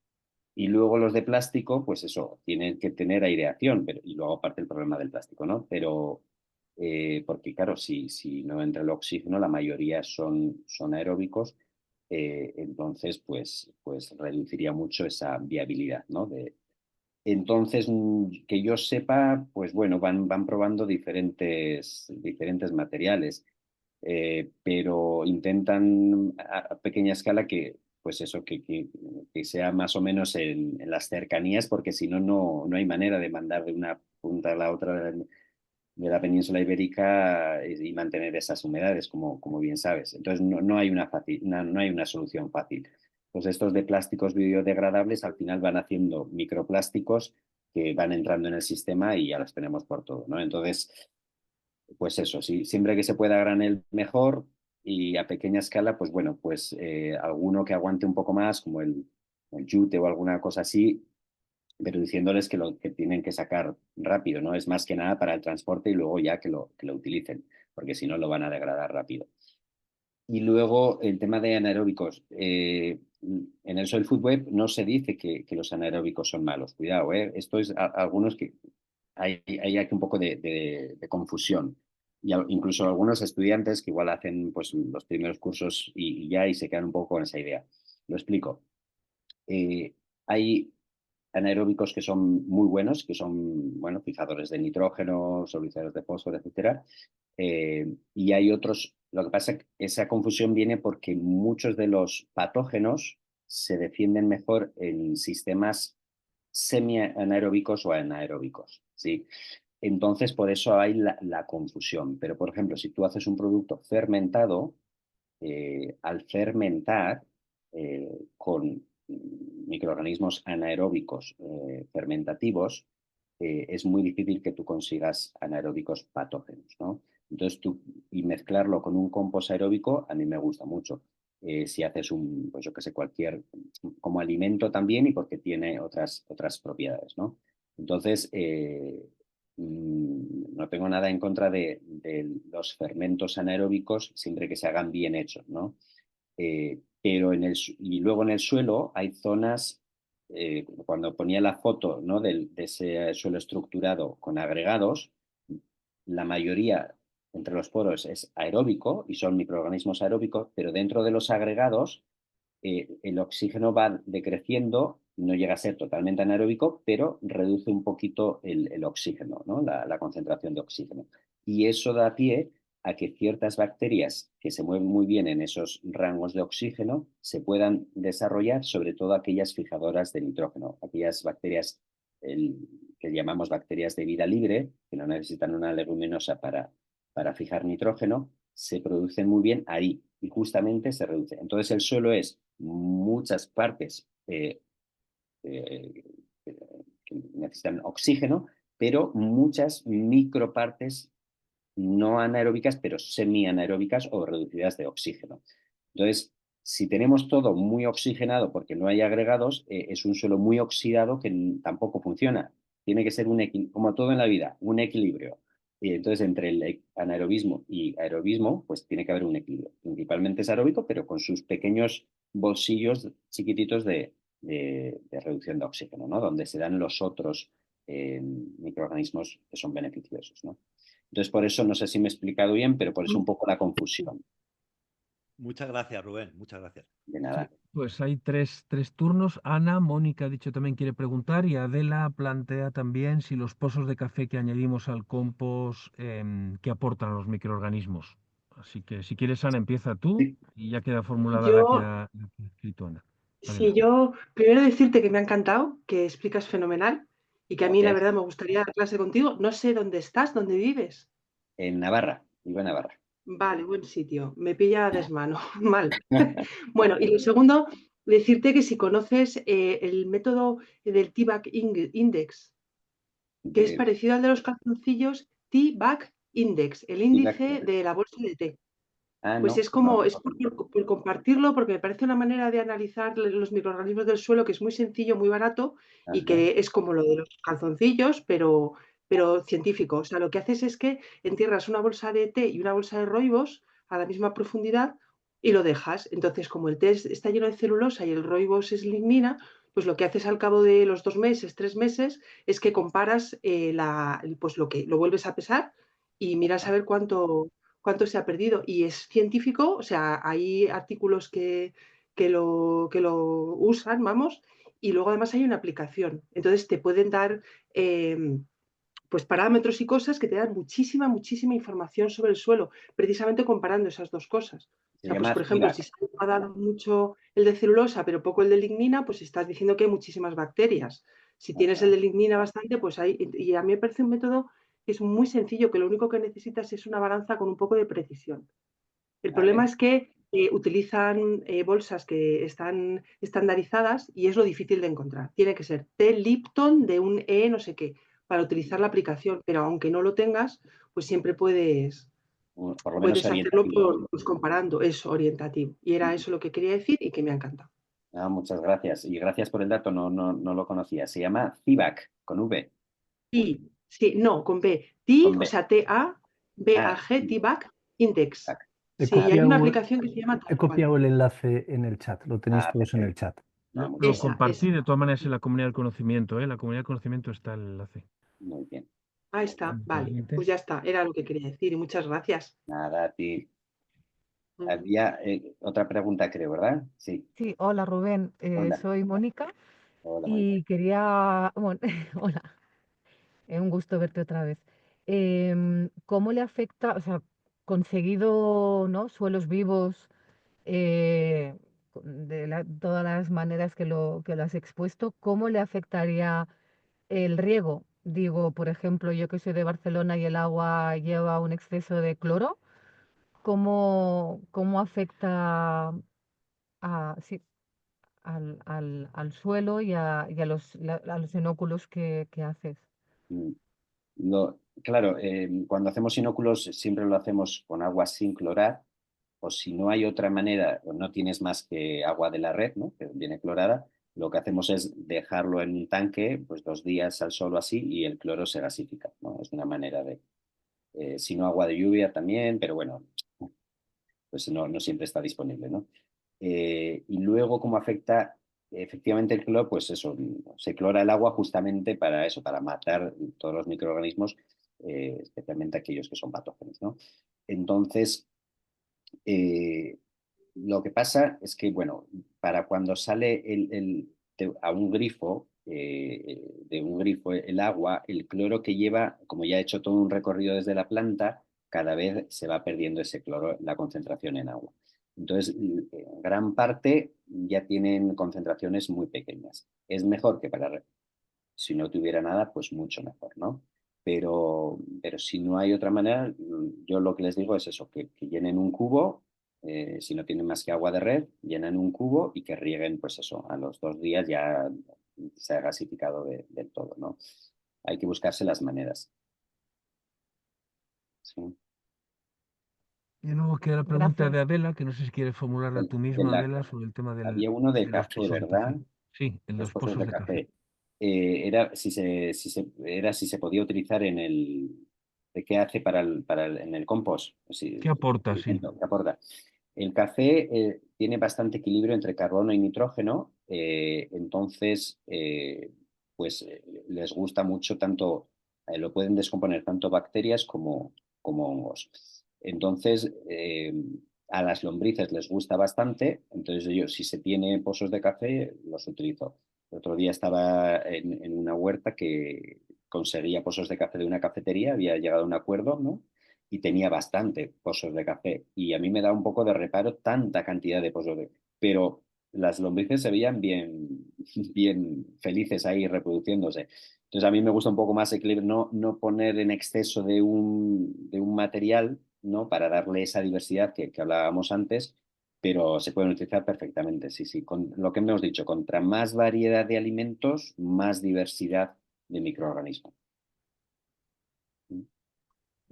y luego los de plástico, pues eso, tienen que tener aireación, y luego aparte el problema del plástico, ¿no? Pero, porque claro, si no entra el oxígeno, la mayoría son aeróbicos, entonces pues reduciría mucho esa viabilidad, ¿no? Entonces, que yo sepa, pues bueno, van probando diferentes materiales, pero intentan a pequeña escala que pues eso, que sea más o menos en las cercanías, porque si no, no hay manera de mandar de una punta a la otra de la península ibérica y mantener esas humedades, como bien sabes. Entonces, no hay no hay una solución fácil. Pues estos de plásticos biodegradables al final van haciendo microplásticos que van entrando en el sistema y ya los tenemos por todo, ¿no? Entonces, pues eso, sí, siempre que se pueda a granel mejor y a pequeña escala, pues bueno, pues alguno que aguante un poco más, como el yute o alguna cosa así, pero diciéndoles que lo que tienen que sacar rápido, ¿no? Es más que nada para el transporte y luego ya que lo utilicen, porque si no lo van a degradar rápido. Y luego el tema de anaeróbicos. En el Soil Food Web no se dice que los anaeróbicos son malos. Cuidado, ¿eh? Esto es algunos que hay aquí un poco de confusión. Y incluso algunos estudiantes que igual hacen pues, los primeros cursos y se quedan un poco con esa idea. Lo explico. Hay anaeróbicos que son muy buenos, que son, bueno, fijadores de nitrógeno, solubilizadores de fósforo, etcétera. Y hay otros, lo que pasa es que esa confusión viene porque muchos de los patógenos se defienden mejor en sistemas semi-anaeróbicos o anaeróbicos, ¿sí? Entonces, por eso hay la confusión. Pero, por ejemplo, si tú haces un producto fermentado, al fermentar con microorganismos anaeróbicos fermentativos, es muy difícil que tú consigas anaeróbicos patógenos, ¿no? Entonces, y mezclarlo con un compost aeróbico, a mí me gusta mucho. Si haces pues yo que sé, como alimento también y porque tiene otras propiedades, ¿no? Entonces, no tengo nada en contra de los fermentos anaeróbicos siempre que se hagan bien hechos, ¿no? Pero y luego en el suelo hay zonas, cuando ponía la foto, ¿no? de ese suelo estructurado con agregados, la mayoría entre los poros es aeróbico y son microorganismos aeróbicos, pero dentro de los agregados el oxígeno va decreciendo, no llega a ser totalmente anaeróbico, pero reduce un poquito el oxígeno, ¿no? la concentración de oxígeno. Y eso da pie a que ciertas bacterias que se mueven muy bien en esos rangos de oxígeno se puedan desarrollar, sobre todo aquellas fijadoras de nitrógeno, aquellas bacterias que llamamos bacterias de vida libre, que no necesitan una leguminosa para fijar nitrógeno, se producen muy bien ahí y justamente se reduce. Entonces el suelo es muchas partes que necesitan oxígeno, pero muchas micropartes no anaeróbicas, pero semi-anaeróbicas o reducidas de oxígeno. Entonces, si tenemos todo muy oxigenado porque no hay agregados, es un suelo muy oxidado que tampoco funciona. Tiene que ser como todo en la vida, un equilibrio. Y entonces, entre el anaerobismo y aerobismo, pues tiene que haber un equilibrio. Principalmente es aeróbico, pero con sus pequeños bolsillos chiquititos de reducción de oxígeno, ¿no? Donde se dan los otros microorganismos que son beneficiosos, ¿no? Entonces, por eso, no sé si me he explicado bien, pero por eso un poco la confusión. Muchas gracias, Rubén. Muchas gracias. De nada. Sí, pues hay tres turnos. Ana, Mónica ha dicho también quiere preguntar y Adela plantea también si los pozos de café que añadimos al compost, ¿qué aportan los microorganismos? Así que si quieres, Ana, empieza tú Sí. y ya queda formulada la que Yo, ha escrito Ana. sí, Adela. yo primero decirte que me ha encantado, que explicas fenomenal y que a mí la Gracias. verdad me gustaría dar clase contigo. No sé dónde estás, dónde vives. En Navarra, vivo en Navarra. Vale, buen sitio. Me pilla a desmano. Mal. Bueno, y lo segundo, decirte que si conoces el método del T-Bag Index, que es parecido al de los calzoncillos, T-Bag Index, el índice de la bolsa de té. Pues No. es como, es por compartirlo, porque me parece una manera de analizar los microorganismos del suelo que es muy sencillo, muy barato y Ajá. que es como lo de los calzoncillos, pero científico. O sea, lo que haces es que entierras una bolsa de té y una bolsa de roibos a la misma profundidad y lo dejas. Entonces, como el té está lleno de celulosa y el roibos es lignina, pues lo que haces al cabo de los 2 meses, 3 meses, es que comparas pues lo vuelves a pesar y miras a ver cuánto se ha perdido. Y es científico, o sea, hay artículos que lo usan, vamos, y luego además hay una aplicación. Entonces te pueden dar pues parámetros y cosas que te dan muchísima, muchísima información sobre el suelo, precisamente comparando esas dos cosas. O Se sea, pues llama por ejemplo, CIVAC. si se ha dado mucho el de celulosa, pero poco el de lignina, pues estás diciendo que hay muchísimas bacterias. Si tienes el de lignina bastante, pues hay. Y a mí me parece un método que es muy sencillo, que lo único que necesitas es una balanza con un poco de precisión. El problema Vale. es que utilizan bolsas que están estandarizadas y es lo difícil de encontrar. Tiene que ser T. Lipton de un E no sé qué para utilizar la aplicación, pero aunque no lo tengas, pues siempre puedes Por lo menos hacerlo orientativo. pues, comparando, eso, orientativo. Y era eso lo que quería decir y que me ha encantado. Ah, muchas gracias. Y gracias por el dato, no lo conocía. Se llama CIVAC, con V. Sí, sí, no, con B. Con O B. sea, T-A-B-A-G, T-BAC, Index. CIVAC. He Sí, y hay una copiado, aplicación que se llama he tal cual. copiado el enlace en el chat, lo tenéis todos en el Perfecto. chat. Lo Esa, compartí esa. de todas maneras en la comunidad del conocimiento, ¿eh? En la comunidad del conocimiento está el enlace. Muy bien. Ahí está, vale. Siguiente. Pues ya está, era lo que quería decir y muchas gracias. Nada, a ti. Mm. Había otra pregunta, creo, ¿verdad? Sí. Sí, hola Rubén, Hola. soy Mónica Hola, Mónica. y quería, bueno, hola, es un gusto verte otra vez. ¿Cómo le afecta, o sea, conseguido, ¿no? Suelos vivos todas las maneras que lo has expuesto, ¿cómo le afectaría el riego? Digo, por ejemplo, yo que soy de Barcelona y el agua lleva un exceso de cloro, ¿cómo afecta sí, al suelo y a los inóculos que haces? Mm. Claro, cuando hacemos inóculos siempre lo hacemos con agua sin clorar, o si no hay otra manera, o no tienes más que agua de la red, ¿no? Que viene clorada, lo que hacemos es dejarlo en un tanque, pues 2 días al sol o así, y el cloro se gasifica, ¿no? Es una manera de, si no agua de lluvia también, pero bueno, pues no siempre está disponible, ¿no? Y luego, ¿cómo afecta efectivamente el cloro? Pues eso, se clora el agua justamente para eso, para matar todos los microorganismos, especialmente aquellos que son patógenos, ¿no? Entonces, lo que pasa es que, bueno, para cuando sale a un grifo, de un grifo el agua, el cloro que lleva, como ya ha hecho todo un recorrido desde la planta, cada vez se va perdiendo ese cloro, la concentración en agua. Entonces, en gran parte ya tienen concentraciones muy pequeñas. Es mejor que si no tuviera nada, pues mucho mejor, ¿no? Pero si no hay otra manera, yo lo que les digo es eso, que llenen un cubo, si no tienen más que agua de red, llenan un cubo y que rieguen, pues eso, a los 2 días ya se ha gasificado del todo, ¿no? Hay que buscarse las maneras. Sí. Y luego queda la pregunta Gracias. de Adela, que no sé si quieres formularla tú misma, Adela, sobre el tema Había uno de de los café, pozos de ¿verdad? café. Sí, en Los los pozos pozos de de café. café. Era si se podía utilizar ¿de qué hace en el compost? ¿Qué aporta? Sí. ¿Qué aporta? El café tiene bastante equilibrio entre carbono y nitrógeno, entonces pues les gusta mucho tanto, lo pueden descomponer tanto bacterias como hongos. Entonces, a las lombrices les gusta bastante, entonces si se tiene pozos de café, los utilizo. El otro día estaba en una huerta que conseguía pozos de café de una cafetería, había llegado a un acuerdo, ¿no? Y tenía bastante pozos de café. Y a mí me da un poco de reparo tanta cantidad de pozos de... Pero las lombrices se veían bien, bien felices ahí reproduciéndose. Entonces a mí me gusta un poco más equilibrio, no poner en exceso de un material, ¿no? Para darle esa diversidad que hablábamos antes, pero se pueden utilizar perfectamente, sí, sí. Con lo que hemos dicho, contra más variedad de alimentos, más diversidad de microorganismos.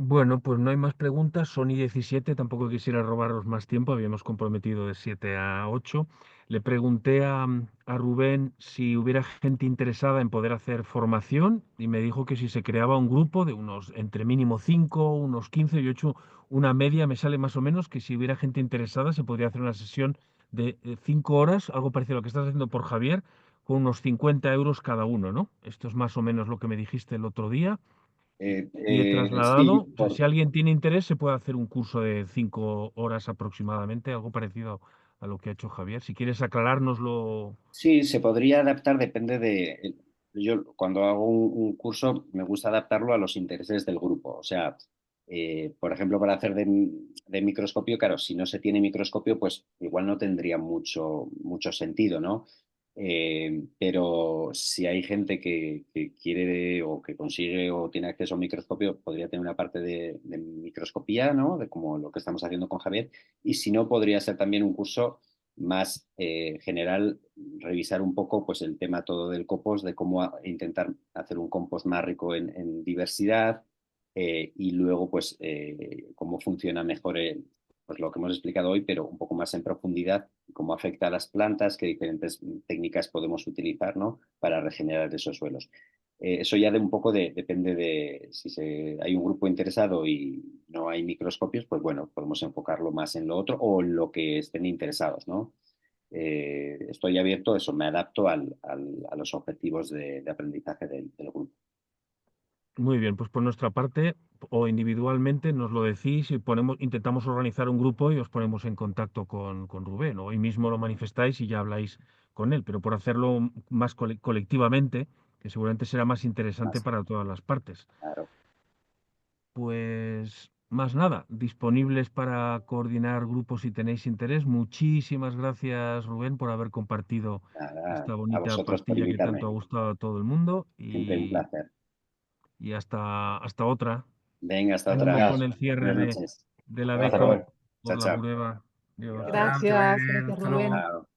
Bueno, pues no hay más preguntas, son y 17, tampoco quisiera robaros más tiempo, habíamos comprometido de 7 a 8. Le pregunté a Rubén si hubiera gente interesada en poder hacer formación y me dijo que si se creaba un grupo de unos entre mínimo 5, unos 15, yo he hecho una media, me sale más o menos que si hubiera gente interesada se podría hacer una sesión de 5 horas, algo parecido a lo que estás haciendo por Javier, con unos 50 euros cada uno, ¿no? Esto es más o menos lo que me dijiste el otro día. Y he trasladado, Sí, o sea, si alguien tiene interés, se puede hacer un curso de 5 horas aproximadamente, algo parecido a lo que ha hecho Javier. Si quieres aclarárnoslo. sí, se podría adaptar, depende de... yo cuando hago un curso me gusta adaptarlo a los intereses del grupo. O sea, por ejemplo, para hacer de microscopio, claro, si no se tiene microscopio, pues igual no tendría mucho sentido, ¿no? Pero si hay gente que quiere o que consigue o tiene acceso a un microscopio, podría tener una parte de microscopía, ¿no? De como lo que estamos haciendo con Javier. Y si no, podría ser también un curso más general, revisar un poco pues, el tema todo del compost, de cómo intentar hacer un compost más rico en diversidad, y luego pues cómo funciona mejor pues lo que hemos explicado hoy, pero un poco más en profundidad, cómo afecta a las plantas, qué diferentes técnicas podemos utilizar, ¿no? Para regenerar esos suelos. Eso ya depende de si hay un grupo interesado y no hay microscopios, pues bueno, podemos enfocarlo más en lo otro o en lo que estén interesados, ¿no? Estoy abierto, eso, me adapto a los objetivos de aprendizaje del grupo. Muy bien, pues por nuestra parte o individualmente nos lo decís y intentamos organizar un grupo y os ponemos en contacto con Rubén. Hoy mismo lo manifestáis y ya habláis con él, pero por hacerlo más colectivamente, que seguramente será más interesante para todas las partes. Claro. Pues más nada, disponibles para coordinar grupos si tenéis interés. Muchísimas gracias, Rubén, por haber compartido esta A bonita vosotros por pastilla que invitarme. tanto ha gustado a todo el mundo Siempre un placer. y hasta otra. Venga, hasta Ánimo otra. con el cierre Buenas noches. de la Gracias, beca Rubén. por Chao, la chao. prueba. Adiós. Chao, que vaya Gracias, bien, gracias hasta luego. Rubén. Chao.